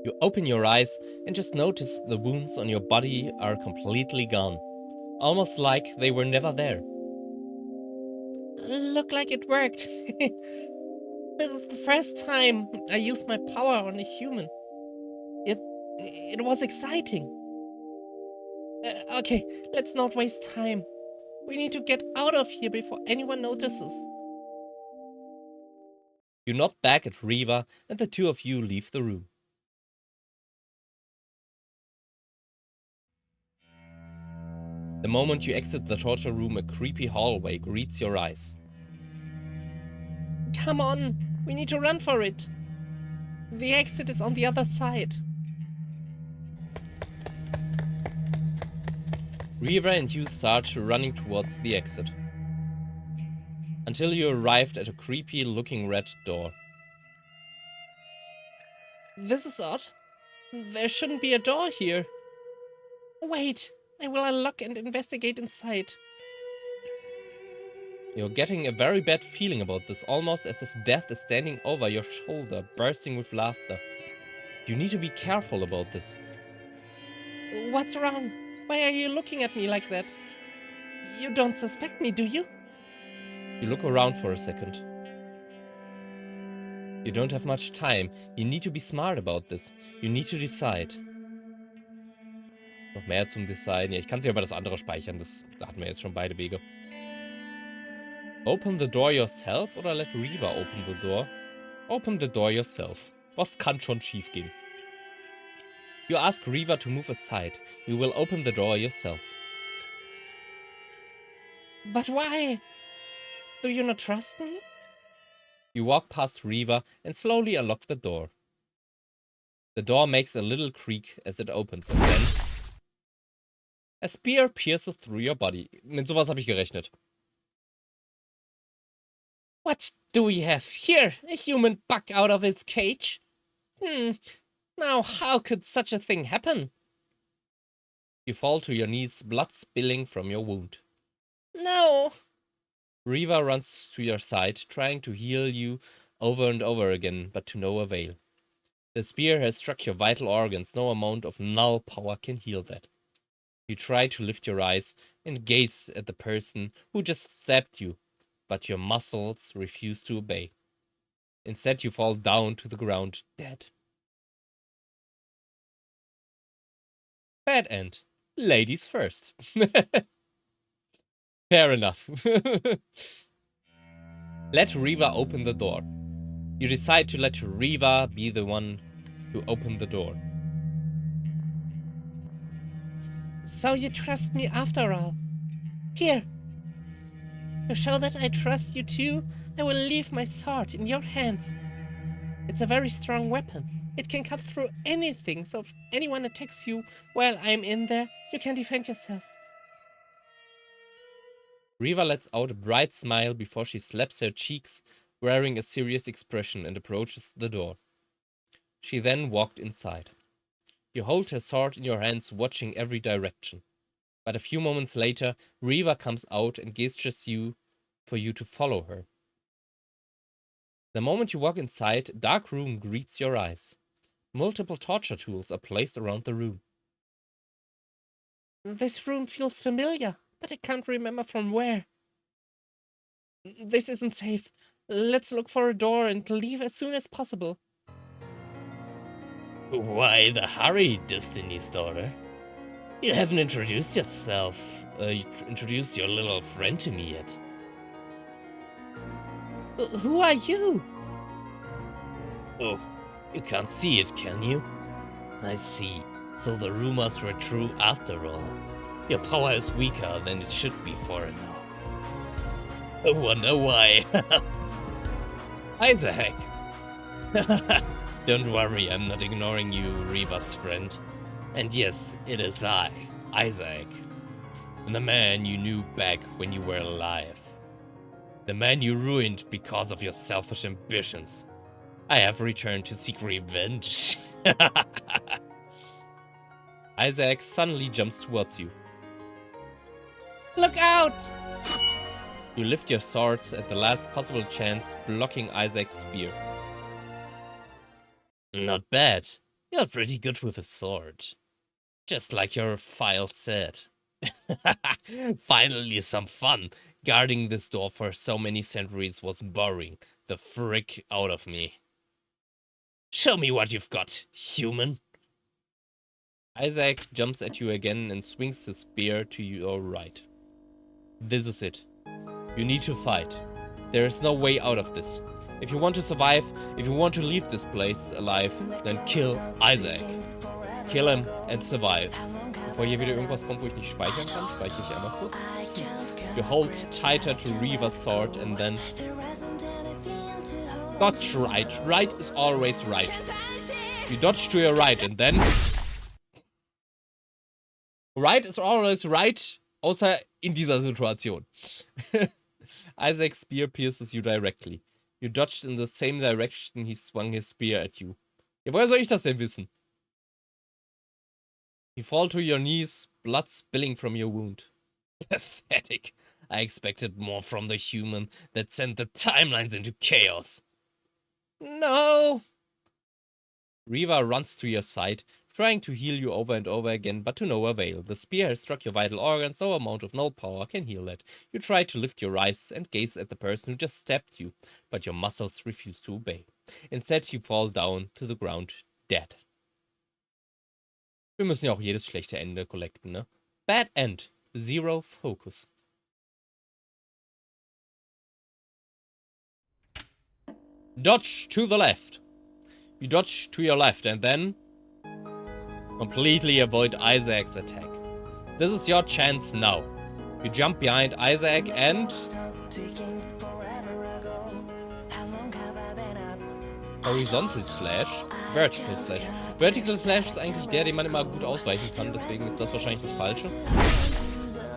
You open your eyes and just notice the wounds on your body are completely gone. Almost like they were never there. Look like it worked. This is the first time I used my power on a human. It was exciting. Okay, let's not waste time. We need to get out of here before anyone notices. You nod back at Reeva and the two of you leave the room. The moment you exit the torture room, a creepy hallway greets your eyes. Come on, we need to run for it. The exit is on the other side. Reeva and you start running towards the exit. Until you arrived at a creepy looking red door. This is odd. There shouldn't be a door here. Wait, I will unlock and investigate inside. You're getting a very bad feeling about this, almost as if death is standing over your shoulder, bursting with laughter. You need to be careful about this. What's wrong? Why are you looking at me like that? You don't suspect me, do you? You look around for a second. You don't have much time. You need to be smart about this. You need to decide. Noch mehr zum Deciden. Ja, ich kann es ja über das andere speichern. Da hatten wir jetzt schon beide Wege. Open the door yourself oder let Reeva open the door? Open the door yourself. Was kann schon schief gehen? You ask Reeva to move aside. You will open the door yourself. But why? Do you not trust me? You walk past Reeva and slowly unlock the door. The door makes a little creak as it opens and then... A spear pierces through your body. Mit sowas habe ich gerechnet. What do we have here? A human bug out of its cage? Now how could such a thing happen? You fall to your knees, blood spilling from your wound. No! Reeva runs to your side, trying to heal you over and over again, but to no avail. The spear has struck your vital organs. No amount of null power can heal that. You try to lift your eyes and gaze at the person who just stabbed you, but your muscles refuse to obey. Instead, you fall down to the ground, dead. Bad end. Ladies first. Fair enough. Let Reeva open the door. You decide to let Reeva be the one to open the door. So you trust me after all. Here. To show that I trust you too, I will leave my sword in your hands. It's a very strong weapon. It can cut through anything, so if anyone attacks you while I'm in there, you can defend yourself. Reeva lets out a bright smile before she slaps her cheeks, wearing a serious expression, and approaches the door. She then walked inside. You hold her sword in your hands, watching every direction. But a few moments later, Reeva comes out and gestures for you to follow her. The moment you walk inside, a dark room greets your eyes. Multiple torture tools are placed around the room. This room feels familiar, but I can't remember from where. This isn't safe. Let's look for a door and leave as soon as possible. Why the hurry, Destiny's daughter? You haven't introduced yourself. Introduced your little friend to me yet. Who are you? Oh, you can't see it, can you? I see. So the rumors were true after all. Your power is weaker than it should be for now. I wonder why. Isaac! Don't worry, I'm not ignoring you, Reeva's friend. And yes, it is I, Isaac. The man you knew back when you were alive. The man you ruined because of your selfish ambitions. I have returned to seek revenge. Isaac suddenly jumps towards you. Look out! You lift your sword at the last possible chance, blocking Isaac's spear. Not bad. You're pretty good with a sword. Just like your file said. Finally some fun. Guarding this door for so many centuries was boring the frick out of me. Show me what you've got, human. Isaac jumps at you again and swings his spear to your right. This is it. You need to fight. There is no way out of this. If you want to survive, if you want to leave this place alive, then kill Isaac. Kill him and survive. Bevor hier wieder irgendwas kommt, wo ich nicht speichern kann, speichere ich einmal kurz. You hold tighter to Reeva's sword and then... Dodge right. Right is always right. You dodge to your right and then... Right is always right, außer in dieser Situation. Isaac's spear pierces you directly. You dodged in the same direction he swung his spear at you. Ja, woher soll ich das denn wissen? You fall to your knees, blood spilling from your wound. Pathetic. I expected more from the human that sent the timelines into chaos. No! Reeva runs to your side, trying to heal you over and over again, but to no avail. The spear has struck your vital organs, no amount of null power can heal that. You try to lift your eyes and gaze at the person who just stabbed you, but your muscles refuse to obey. Instead, you fall down to the ground, dead. Wir müssen ja auch jedes schlechte Ende collecten, ne? Bad end. Zero focus. Dodge to the left. You dodge to your left and then completely avoid Isaac's attack. This is your chance now. You jump behind Isaac and horizontal slash, vertical slash. Vertical slash ist eigentlich der, den man immer gut ausweichen kann, deswegen ist das wahrscheinlich das Falsche.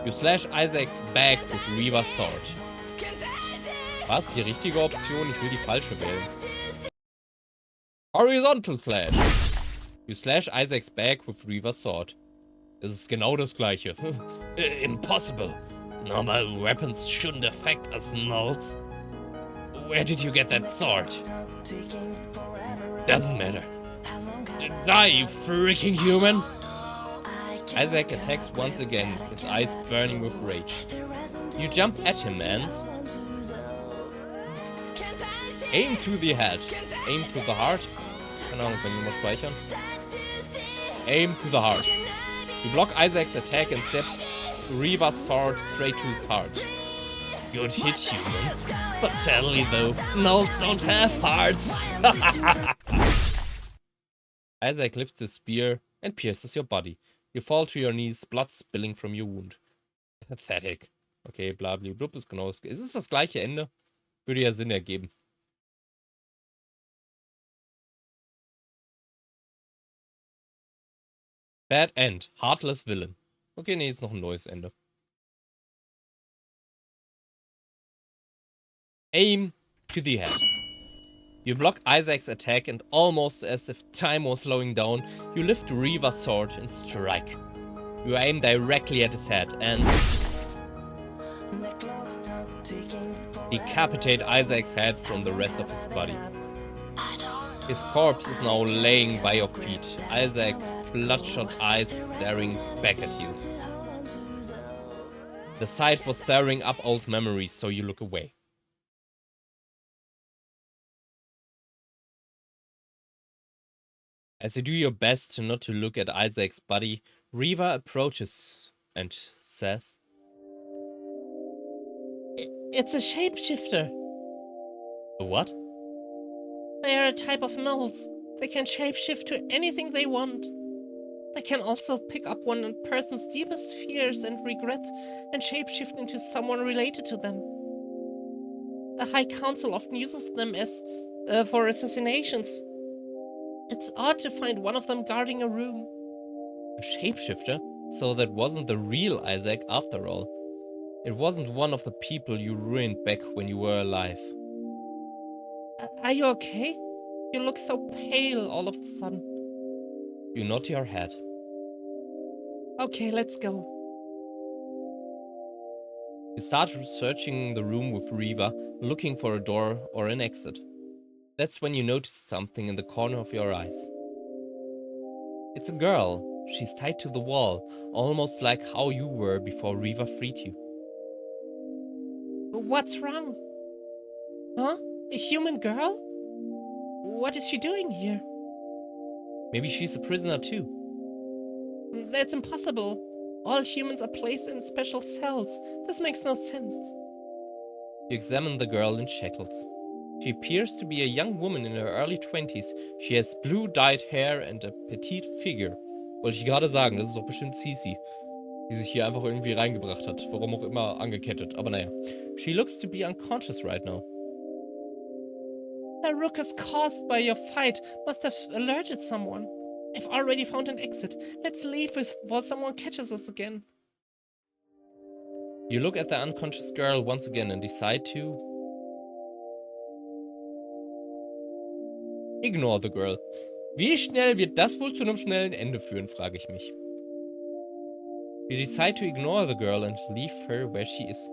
You slash Isaac's back with Reeva's sword. Was? Die richtige Option? Ich will die falsche wählen. Horizontal slash. You slash Isaac's back with Reeva's sword. Das ist genau das gleiche. Impossible. Normal weapons shouldn't affect us nulls. Where did you get that sword? Doesn't matter. Die, you freaking human! Isaac attacks once again, his eyes burning with rage. You jump at him and... aim to the head. Aim to the heart. Keine Ahnung, kann ich mal speichern. Aim to the heart. You block Isaac's attack and step Reeva's sword straight to his heart. Good hit, human. But sadly though, nulls don't have hearts. Isaac lifts his spear and pierces your body. You fall to your knees, blood spilling from your wound. Pathetic. Okay, blablablub ist genau das. Ist es das gleiche Ende? Würde ja Sinn ergeben. Bad end. Heartless villain. Okay, nee, ist noch ein neues Ende. Aim to the head. You block Isaac's attack and almost as if time was slowing down, you lift Reeva's sword and strike. You aim directly at his head and decapitate Isaac's head from the rest of his body. His corpse is now laying by your feet. Isaac, bloodshot eyes staring back at you. The sight was stirring up old memories, so you look away. As you do your best not to look at Isaac's body, Reeva approaches and says, It's a shapeshifter. "A what?" They are a type of nulls. They can shapeshift to anything they want. They can also pick up one person's deepest fears and regret and shapeshift into someone related to them. The High Council often uses them as for assassinations. It's odd to find one of them guarding a room. A shapeshifter? So that wasn't the real Isaac after all. It wasn't one of the people you ruined back when you were alive. Are you okay? You look so pale all of a sudden. You nod your head. Okay, let's go. You start searching the room with Reeva, looking for a door or an exit. That's when you notice something in the corner of your eyes. It's a girl. She's tied to the wall, almost like how you were before Reeva freed you. What's wrong? Huh? A human girl? What is she doing here? Maybe she's a prisoner too. That's impossible. All humans are placed in special cells. This makes no sense. You examine the girl in shackles. She appears to be a young woman in her early 20s. She has blue-dyed hair and a petite figure. Wollte ich gerade sagen, das ist doch bestimmt Cici, die sich hier einfach irgendwie reingebracht hat. Warum auch immer angekettet, aber naja. She looks to be unconscious right now. The ruckus caused by your fight must have alerted someone. I've already found an exit. Let's leave before someone catches us again. You look at the unconscious girl once again and decide to ignore the girl. Wie schnell wird das wohl zu einem schnellen Ende führen, frage ich mich. You decide to ignore the girl and leave her where she is.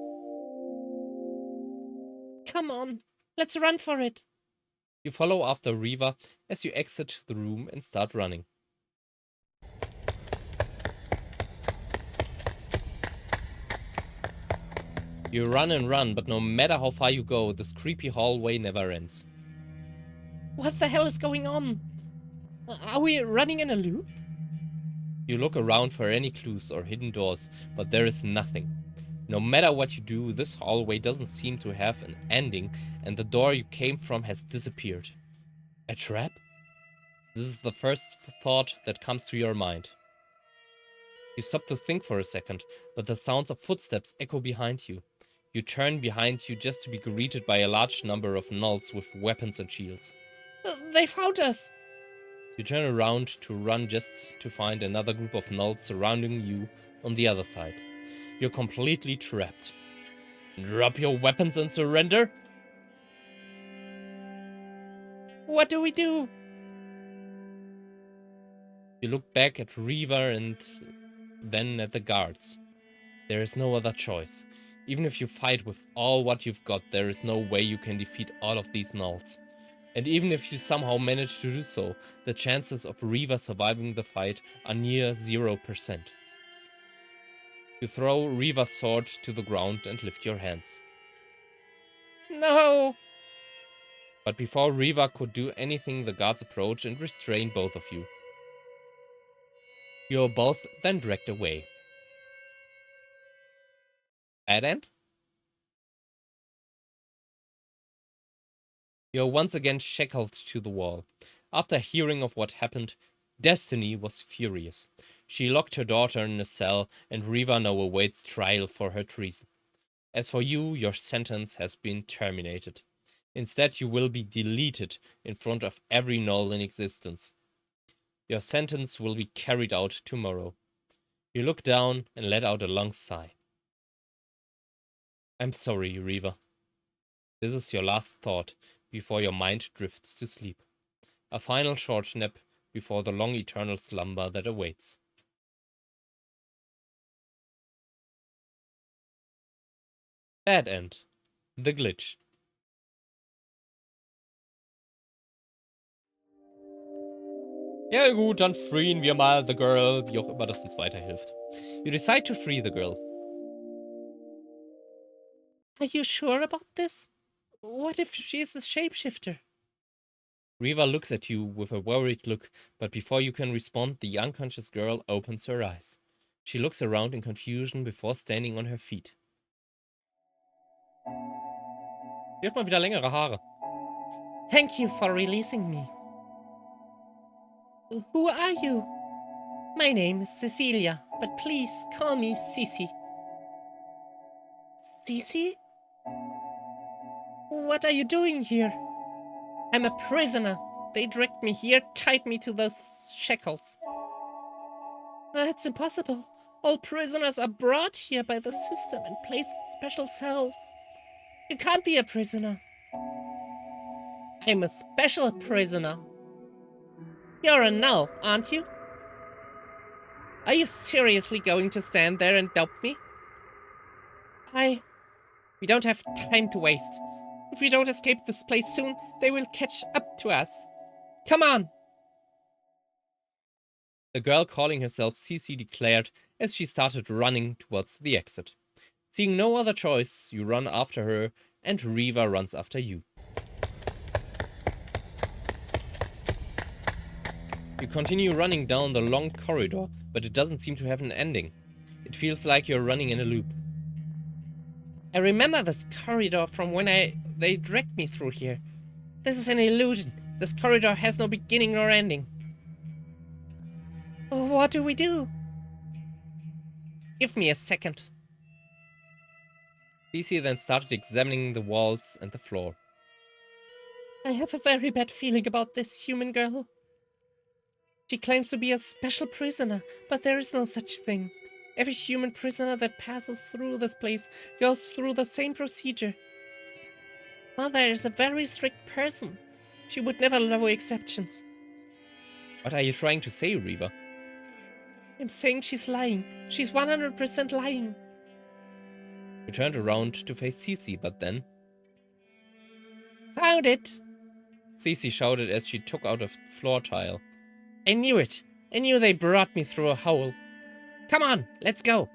Come on, let's run for it. You follow after Reeva as you exit the room and start running. You run and run, but no matter how far you go, this creepy hallway never ends. What the hell is going on? Are we running in a loop? You look around for any clues or hidden doors, but there is nothing. No matter what you do, this hallway doesn't seem to have an ending, and the door you came from has disappeared. A trap? This is the first thought that comes to your mind. You stop to think for a second, but the sounds of footsteps echo behind you. You turn behind you just to be greeted by a large number of Nulls with weapons and shields. They found us! You turn around to run just to find another group of Nulls surrounding you on the other side. You're completely trapped. Drop your weapons and surrender? What do we do? You look back at Reeva and then at the guards. There is no other choice. Even if you fight with all what you've got, there is no way you can defeat all of these Nulls. And even if you somehow manage to do so, the chances of Reeva surviving the fight are near 0%. You throw Reeva's sword to the ground and lift your hands. No! But before Reeva could do anything, the guards approach and restrain both of you. You are both then dragged away. Bad end? You are once again shackled to the wall. After hearing of what happened, Destiny was furious. She locked her daughter in a cell, and Reeva now awaits trial for her treason. As for you, your sentence has been terminated. Instead, you will be deleted in front of every Null in existence. Your sentence will be carried out tomorrow. You look down and let out a long sigh. I'm sorry, Reeva. This is your last thought before your mind drifts to sleep. A final short nap before the long eternal slumber that awaits. Bad end. The Glitch. Ja gut, dann freeen wir mal the girl, wie auch immer das uns weiterhilft. You decide to free the girl. Are you sure about this? What if she's a shapeshifter? Reeva looks at you with a worried look, but before you can respond, the unconscious girl opens her eyes. She looks around in confusion before standing on her feet. Sie hat mal wieder längere Haare. Thank you for releasing me. Who are you? My name is Cecilia, but please call me Cici. Cici? What are you doing here? I'm a prisoner. They dragged me here, tied me to those shackles. That's impossible. All prisoners are brought here by the system and placed in special cells. You can't be a prisoner. I'm a special prisoner. You're a null, aren't you? Are you seriously going to stand there and doubt me? We don't have time to waste. If we don't escape this place soon, they will catch up to us. Come on! The girl calling herself Cici declared as she started running towards the exit. Seeing no other choice, you run after her, and Reeva runs after you. You continue running down the long corridor, but it doesn't seem to have an ending. It feels like you're running in a loop. I remember this corridor from when they dragged me through here. This is an illusion. This corridor has no beginning nor ending. What do we do? Give me a second. Cici then started examining the walls and the floor. I have a very bad feeling about this human girl. She claims to be a special prisoner, but there is no such thing. Every human prisoner that passes through this place goes through the same procedure. Mother is a very strict person. She would never allow exceptions. What are you trying to say, Reeva? I'm saying she's lying. She's 100% lying. You turned around to face Cici, but then... Found it! Cici shouted as she took out a floor tile. I knew it. I knew they brought me through a hole. Come on, let's go.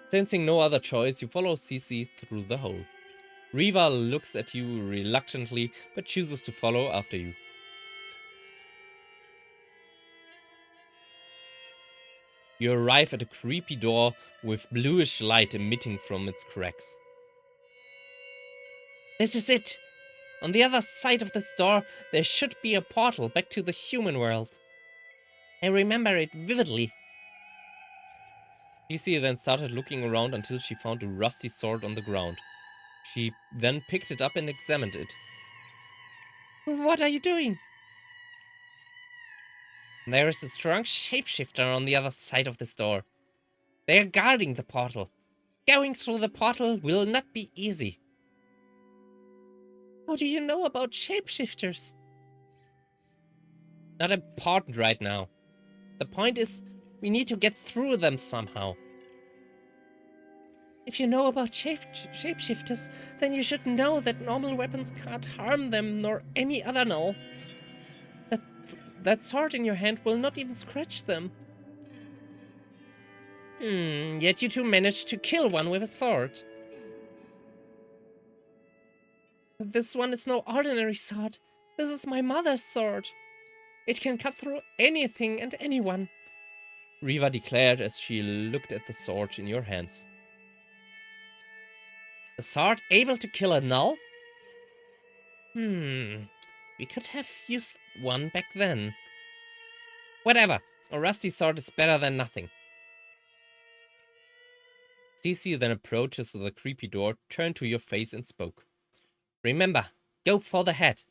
Sensing no other choice, you follow Cici through the hole. Reeva looks at you reluctantly, but chooses to follow after you. You arrive at a creepy door with bluish light emitting from its cracks. This is it. On the other side of this door, there should be a portal back to the human world. I remember it vividly. Cici then started looking around until she found a rusty sword on the ground. She then picked it up and examined it. What are you doing? There is a strong shapeshifter on the other side of this door. They are guarding the portal. Going through the portal will not be easy. How do you know about shapeshifters? Not important right now. The point is, we need to get through them somehow. If you know about shapeshifters, then you should know that normal weapons can't harm them nor any other null. That sword in your hand will not even scratch them. Yet you two managed to kill one with a sword. This one is no ordinary sword. This is my mother's sword. It can cut through anything and anyone. Reeva declared as she looked at the sword in your hands. A sword able to kill a null? We could have used one back then. Whatever, a rusty sword is better than nothing. Cici then approaches the creepy door, turned to your face and spoke. Remember, go for the head.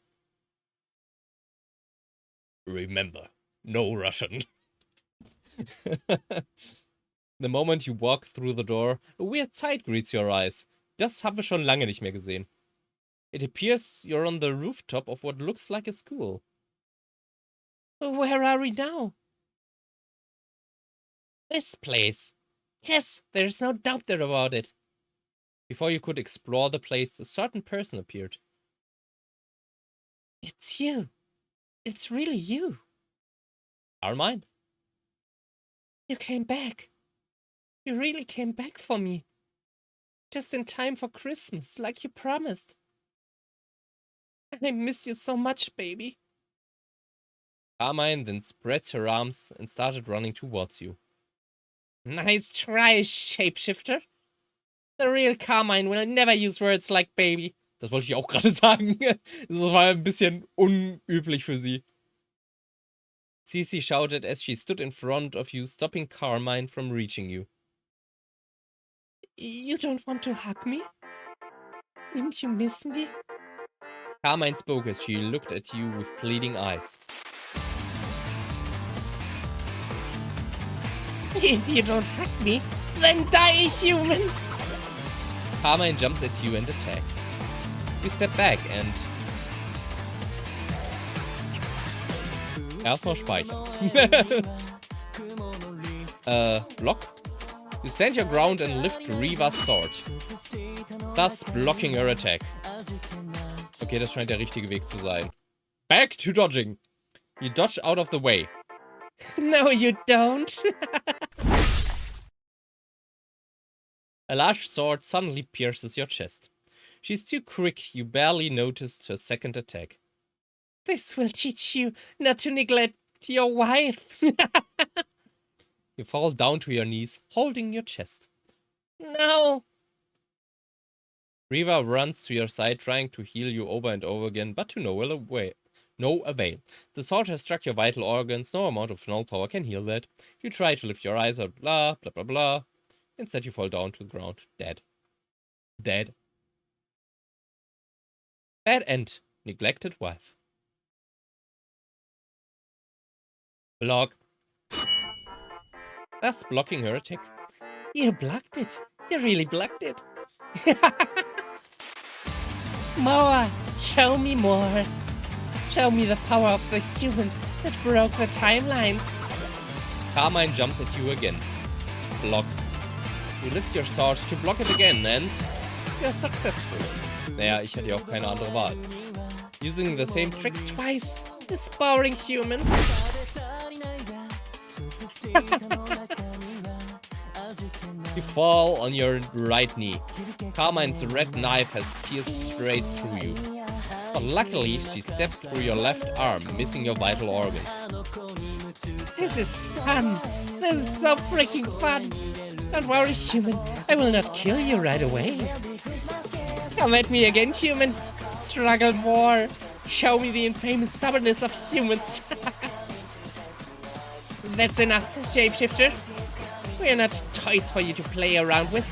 Remember, no Russian. The moment you walk through the door, a weird sight greets your eyes. Das haben wir schon lange nicht mehr gesehen. It appears you're on the rooftop of what looks like a school. Where are we now? This place. Yes, there's no doubt there about it. Before you could explore the place, a certain person appeared. It's you. It's really you. Armine? You came back. You really came back for me. Just in time for Christmas, like you promised. I miss you so much, baby. Carmine then spreads her arms and started running towards you. Nice try, shapeshifter. The real Carmine will never use words like baby. Das wollte ich auch gerade sagen. Das war ein bisschen unüblich für sie. Cece shouted as she stood in front of you, stopping Carmine from reaching you. You don't want to hug me? Didn't you miss me? Carmine spoke as she looked at you with pleading eyes. If you don't hug me, then die, human! Carmine jumps at you and attacks. You step back and... Erstmal speichern. Block. You stand your ground and lift Reeva's sword, thus blocking her attack. Okay, das scheint der richtige Weg zu sein. Back to dodging. You dodge out of the way. No, you don't. A large sword suddenly pierces your chest. She's too quick, you barely noticed her second attack. This will teach you not to neglect your wife. You fall down to your knees, holding your chest. No. Reeva runs to your side, trying to heal you over and over again, but to no avail. The sword has struck your vital organs. No amount of null power can heal that. You try to lift your eyes up, blah, blah, blah, blah. Instead, you fall down to the ground, dead. Dead. Bad end. Neglected wife. Block. Thus blocking her attack. You blocked it. You really blocked it. More. Show me more. Show me the power of the human that broke the timelines. Carmine jumps at you again. Block. You lift your sword to block it again and you're successful. Naja, ich hatte ja auch keine andere Wahl. Using the same trick twice. This boring human. You fall on your right knee. Carmine's red knife has pierced straight through you. But luckily, she stepped through your left arm, missing your vital organs. This is fun. This is so freaking fun. Don't worry, human. I will not kill you right away. Come at me again, human. Struggle more. Show me the infamous stubbornness of humans. That's enough, shapeshifter. We are not toys for you to play around with.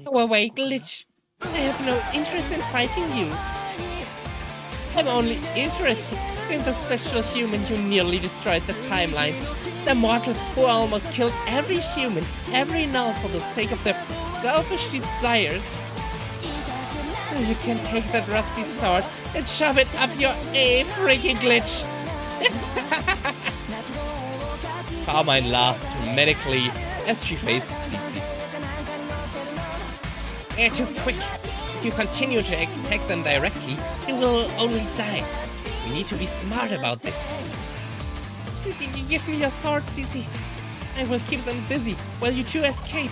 Go away, glitch. I have no interest in fighting you. I'm only interested in the special human who nearly destroyed the timelines. The mortal who almost killed every human, every null for the sake of their selfish desires. You can take that rusty sword and shove it up your freaking glitch. Carmine laughed dramatically as she faced Cece. You're too quick. If you continue to attack them directly, you will only die. We need to be smart about this. Give me your sword, Cece. I will keep them busy while you two escape.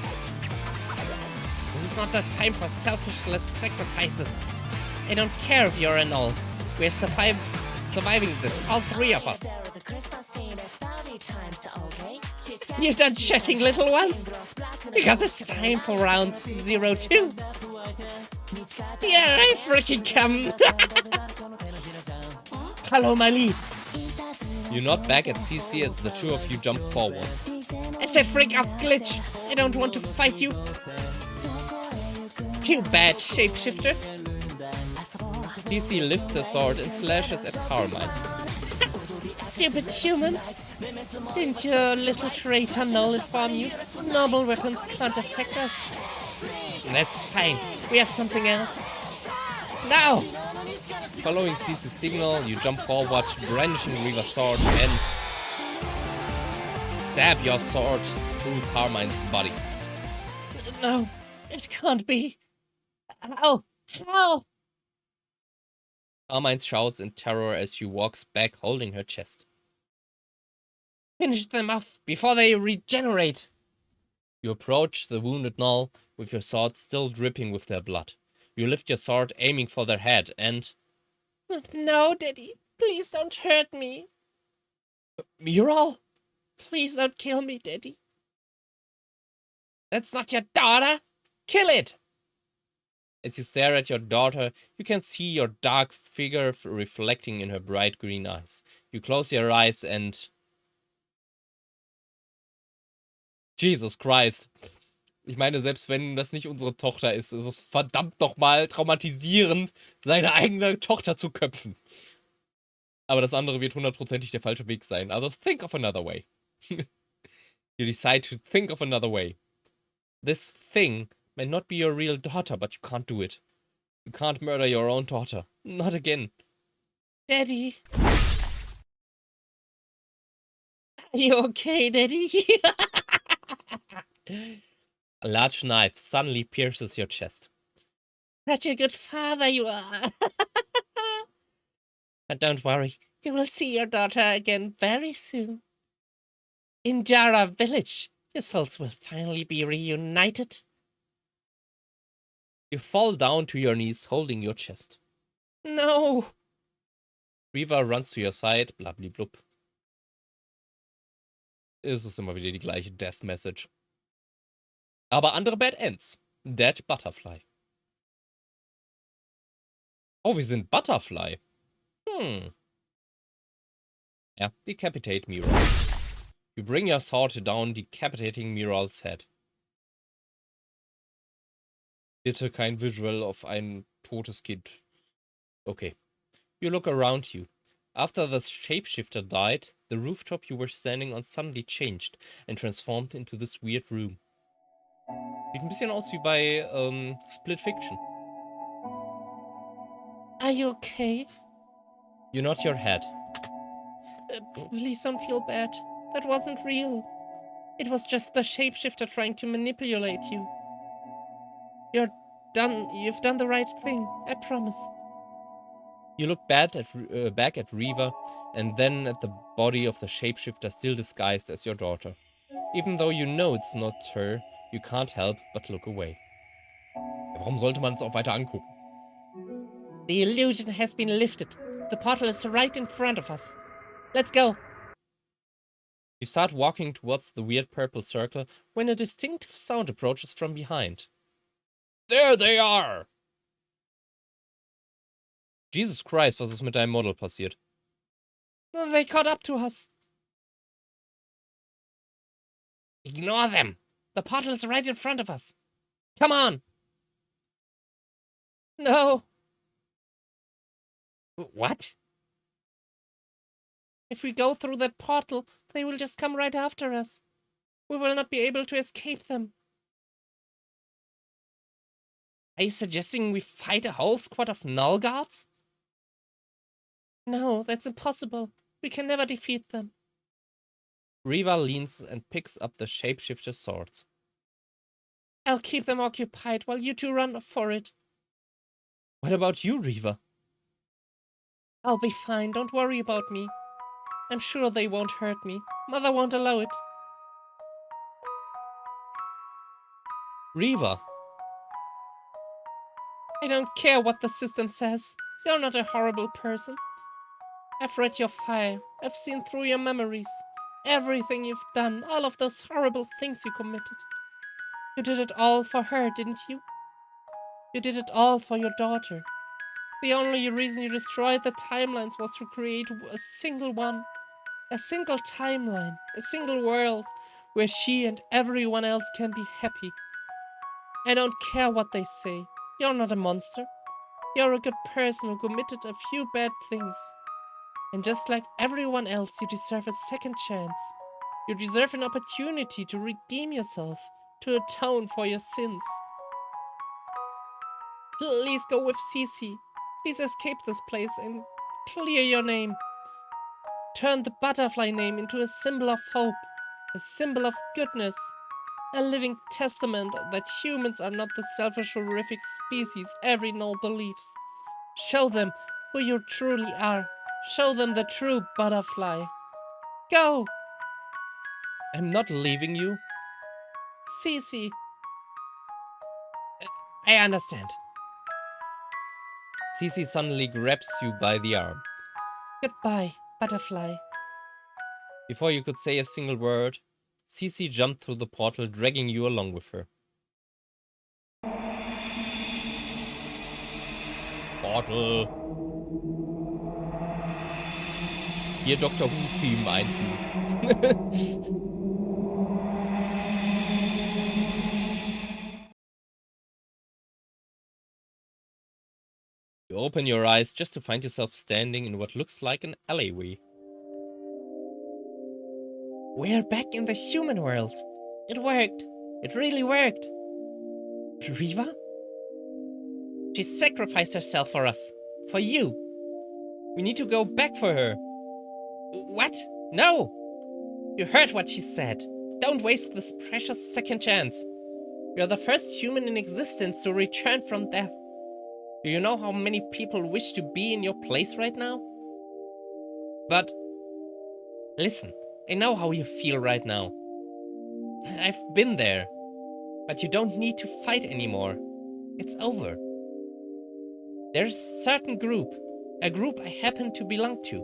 This is not the time for selfishless sacrifices. I don't care if you're a null. We're surviving this, all three of us. You're done chatting, little ones? Because it's time for round 02. Here I freaking come! Follow my lead. You nod back at Cece as the two of you jump forward. I said freak off, glitch. I don't want to fight you. Too bad, shapeshifter. Cece lifts her sword and slashes at Carmine. Stupid humans. Didn't your little traitor null inform you? Normal weapons can't affect us. That's fine. We have something else. Now! Following Cece's signal, you jump forward, brandishing Reeva's sword, and stab your sword through Carmine's body. No, it can't be. Ow! Ow! Carmine shouts in terror as she walks back, holding her chest. Finish them off before they regenerate. You approach the wounded null with your sword still dripping with their blood. You lift your sword, aiming for their head, and... No, Daddy. Please don't hurt me. Mural? Please don't kill me, Daddy. That's not your daughter. Kill it! As you stare at your daughter, you can see your dark figure reflecting in her bright green eyes. You close your eyes and... Jesus Christ. Ich meine, selbst wenn das nicht unsere Tochter ist, ist es verdammt nochmal traumatisierend, seine eigene Tochter zu köpfen. Aber das andere wird hundertprozentig der falsche Weg sein. Also think of another way. You decide to think of another way. This thing may not be your real daughter, but you can't do it. You can't murder your own daughter. Not again. Daddy. Are you okay, Daddy? A large knife suddenly pierces your chest. Such a good father you are. But don't worry, you will see your daughter again very soon. In Jara village, your souls will finally be reunited. You fall down to your knees, holding your chest. No. Reeva runs to your side, blablablub. Es ist immer wieder die gleiche Death Message. Aber andere Bad Ends. Dead Butterfly. Oh, wir sind Butterfly. Ja, decapitate Mural. You bring your sword down, decapitating Mural's head. Bitte kein Visual auf ein totes Kind. Okay. You look around you. After the shapeshifter died, the rooftop you were standing on suddenly changed and transformed into this weird room. Sieht ein bisschen aus wie bei Split Fiction. Are you okay? You nod your head. Please don't feel bad. That wasn't real. It was just the shapeshifter trying to manipulate you. You've done the right thing, I promise. You look back at Reeva, and then at the body of the shapeshifter still disguised as your daughter. Even though you know it's not her, you can't help but look away. Warum sollte man es auch weiter angucken? The illusion has been lifted. The portal is right in front of us. Let's go. You start walking towards the weird purple circle when a distinctive sound approaches from behind. There they are! Jesus Christ, was ist mit deinem Model passiert? They caught up to us. Ignore them. The portal is right in front of us. Come on. No. What? If we go through that portal, they will just come right after us. We will not be able to escape them. Are you suggesting we fight a whole squad of Null guards? No, that's impossible. We can never defeat them. Reeva leans and picks up the shapeshifter's swords. I'll keep them occupied while you two run for it. What about you, Reeva? I'll be fine, don't worry about me. I'm sure they won't hurt me. Mother won't allow it. Reeva. I don't care what the system says. You're not a horrible person. I've read your file. I've seen through your memories. Everything you've done, all of those horrible things you committed. You did it all for her, didn't you? You did it all for your daughter. The only reason you destroyed the timelines was to create a single one. A single timeline. A single world where she and everyone else can be happy. I don't care what they say. You're not a monster. You're a good person who committed a few bad things. And just like everyone else, you deserve a second chance. You deserve an opportunity to redeem yourself, to atone for your sins. Please go with Cece. Please escape this place and clear your name. Turn the butterfly name into a symbol of hope, a symbol of goodness, a living testament that humans are not the selfish, horrific species every Null believes. Show them who you truly are. Show them the true butterfly. Go! I'm not leaving you. Cece. I understand. Cece suddenly grabs you by the arm. Goodbye, butterfly. Before you could say a single word, Cece jumped through the portal, dragging you along with her. Portal. Hier Doctor Who-Theme einfügen. You open your eyes just to find yourself standing in what looks like an alleyway. We're back in the human world. It worked. It really worked. Reeva? She sacrificed herself for us. For you. We need to go back for her. What? No! You heard what she said. Don't waste this precious second chance. You're the first human in existence to return from death. Do you know how many people wish to be in your place right now? But listen, I know how you feel right now. I've been there. But you don't need to fight anymore. It's over. There's a certain group. A group I happen to belong to.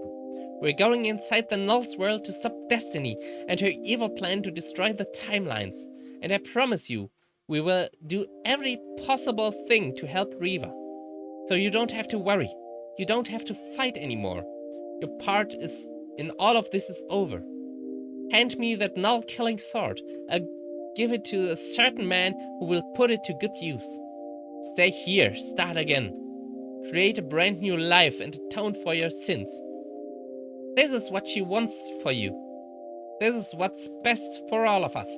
We're going inside the Nulls world to stop Destiny and her evil plan to destroy the timelines. And I promise you, we will do every possible thing to help Reeva. So you don't have to worry. You don't have to fight anymore. Your part in all of this is over. Hand me that null-killing sword. I'll give it to a certain man who will put it to good use. Stay here, start again. Create a brand new life and atone for your sins. This is what she wants for you. This is what's best for all of us.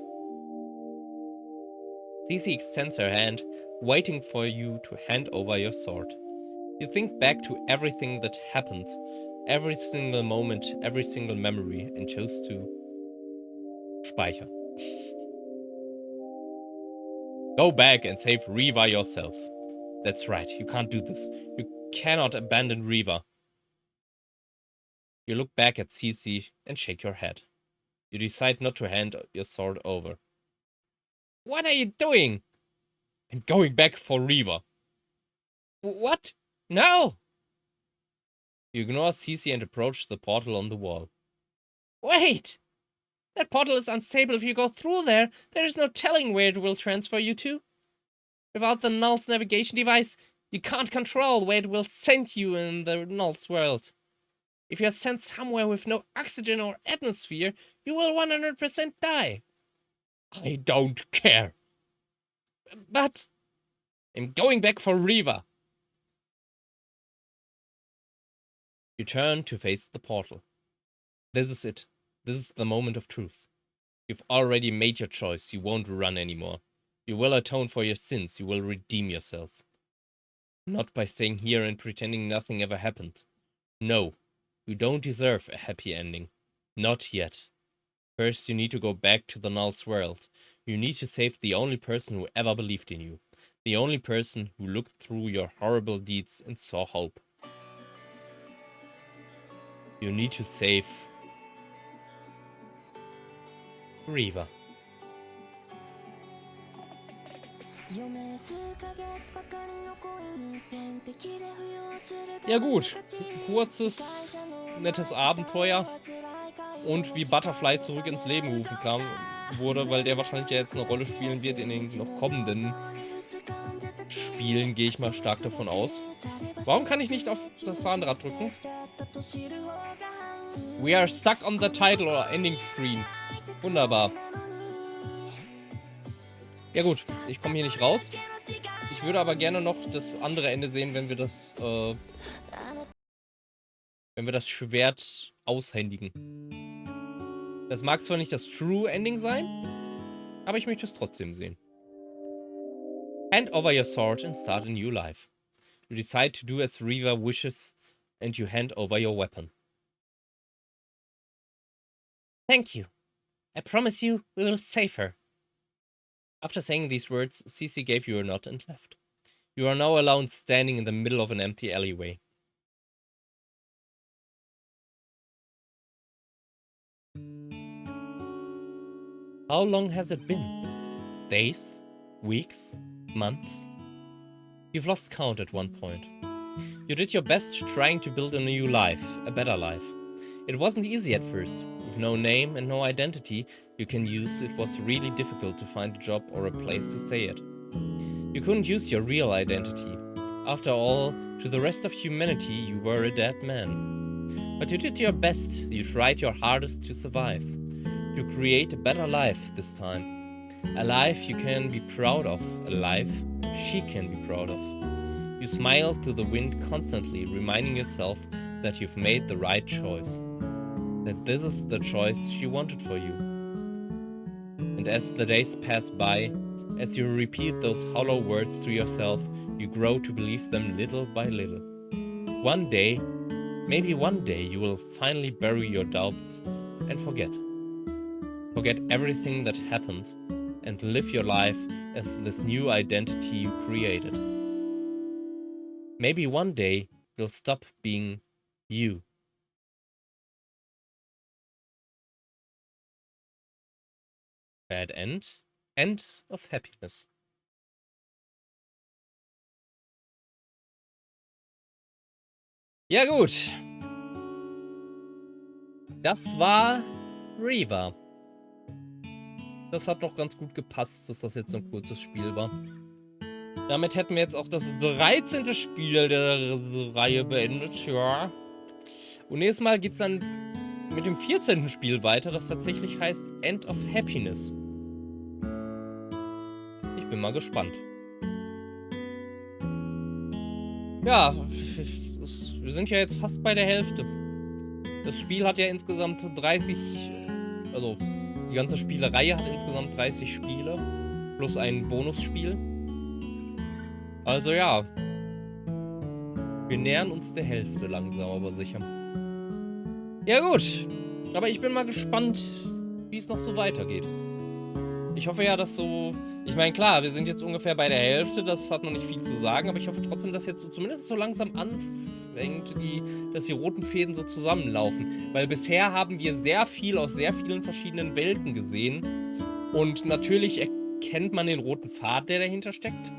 Cece extends her hand, waiting for you to hand over your sword. You think back to everything that happened, every single moment, every single memory, and chose to speichern. Go back and save Reeva yourself. That's right, you can't do this. You cannot abandon Reeva. You look back at Cece and shake your head. You decide not to hand your sword over. What are you doing? I'm going back for Reeva. What? No! You ignore Cece and approach the portal on the wall. Wait! That portal is unstable. If you go through there, there is no telling where it will transfer you to. Without the Nulls navigation device, you can't control where it will send you in the Nulls world. If you're sent somewhere with no oxygen or atmosphere, you will 100% die. I don't care. But I'm going back for Reeva. You turn to face the portal. This is it. This is the moment of truth. You've already made your choice. You won't run anymore. You will atone for your sins. You will redeem yourself. Not by staying here and pretending nothing ever happened. No, you don't deserve a happy ending. Not yet. First, you need to go back to the Nulls world. You need to save the only person who ever believed in you. The only person who looked through your horrible deeds and saw hope. You need to save Reeva. Ja gut, kurzes, nettes Abenteuer. Und wie Butterfly zurück ins Leben gerufen wurde, weil der wahrscheinlich ja jetzt eine Rolle spielen wird in den noch kommenden Spielen, gehe ich mal stark davon aus. Warum kann ich nicht auf das Zahnrad drücken? We are stuck on the title or ending screen. Wunderbar. Ja gut, ich komme hier nicht raus. Ich würde aber gerne noch das andere Ende sehen, wenn wir das Schwert aushändigen. Das mag zwar nicht das True Ending sein, aber ich möchte es trotzdem sehen. Hand over your sword and start a new life. You decide to do as Reeva wishes and you hand over your weapon. Thank you. I promise you we will save her. After saying these words, Cece gave you a nod and left. You are now alone standing in the middle of an empty alleyway. How long has it been? Days? Weeks? Months? You've lost count at one point. You did your best trying to build a new life, a better life. It wasn't easy at first. With no name and no identity you can use, it was really difficult to find a job or a place to stay at. You couldn't use your real identity. After all, to the rest of humanity, you were a dead man. But you did your best, you tried your hardest to survive. To create a better life this time. A life you can be proud of, a life she can be proud of. You smiled to the wind constantly, reminding yourself that you've made the right choice. That this is the choice she wanted for you. And as the days pass by, as you repeat those hollow words to yourself, you grow to believe them little by little. One day, maybe one day, you will finally bury your doubts and forget. Forget everything that happened and live your life as this new identity you created. Maybe one day you'll stop being you. Bad end. End of Happiness. Ja gut. Das war Reeva. Das hat doch ganz gut gepasst, dass das jetzt so ein kurzes Spiel war. Damit hätten wir jetzt auch das 13. Spiel der Reihe beendet, ja. Und nächstes Mal geht es dann mit dem 14. Spiel weiter, das tatsächlich heißt End of Happiness. Ich bin mal gespannt. Ja, wir sind ja jetzt fast bei der Hälfte. Das Spiel hat ja insgesamt 30, also die ganze Spielereihe hat insgesamt 30 Spiele, plus ein Bonusspiel. Also ja, wir nähern uns der Hälfte langsam, aber sicher. Ja gut, aber ich bin mal gespannt, wie es noch so weitergeht. Ich hoffe ja, dass so... Ich meine, klar, wir sind jetzt ungefähr bei der Hälfte, das hat noch nicht viel zu sagen, aber ich hoffe trotzdem, dass jetzt so, zumindest so langsam anfängt, dass die roten Fäden so zusammenlaufen. Weil bisher haben wir sehr viel aus sehr vielen verschiedenen Welten gesehen. Und natürlich erkennt man den roten Faden, der dahinter steckt.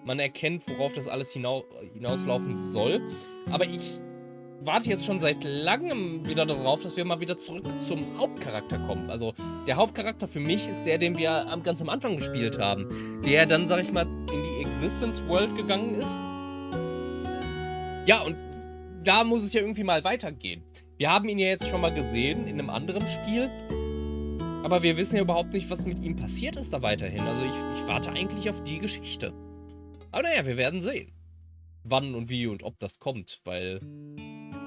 Man erkennt, worauf das alles hinauslaufen soll. Aber ich warte jetzt schon seit langem wieder darauf, dass wir mal wieder zurück zum Hauptcharakter kommen. Also der Hauptcharakter für mich ist der, den wir ganz am Anfang gespielt haben. Der dann, sag ich mal, in die Existence World gegangen ist. Ja, und da muss es ja irgendwie mal weitergehen. Wir haben ihn ja jetzt schon mal gesehen in einem anderen Spiel. Aber wir wissen ja überhaupt nicht, was mit ihm passiert ist da weiterhin. Also ich warte eigentlich auf die Geschichte. Aber naja, wir werden sehen. Wann und wie und ob das kommt, weil...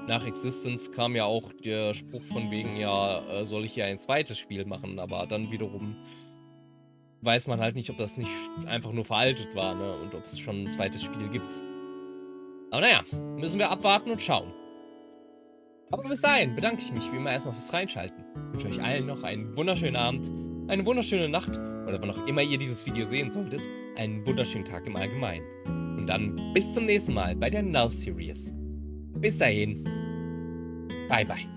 Nach Existence kam ja auch der Spruch von wegen, ja, soll ich hier ein zweites Spiel machen, aber dann wiederum weiß man halt nicht, ob das nicht einfach nur veraltet war, ne, und ob es schon ein zweites Spiel gibt. Aber naja, müssen wir abwarten und schauen. Aber bis dahin bedanke ich mich wie immer erstmal fürs Reinschalten. Ich wünsche euch allen noch einen wunderschönen Abend, eine wunderschöne Nacht oder wann auch immer ihr dieses Video sehen solltet, einen wunderschönen Tag im Allgemeinen. Und dann bis zum nächsten Mal bei der Null Series. Bis dahin. Bye bye.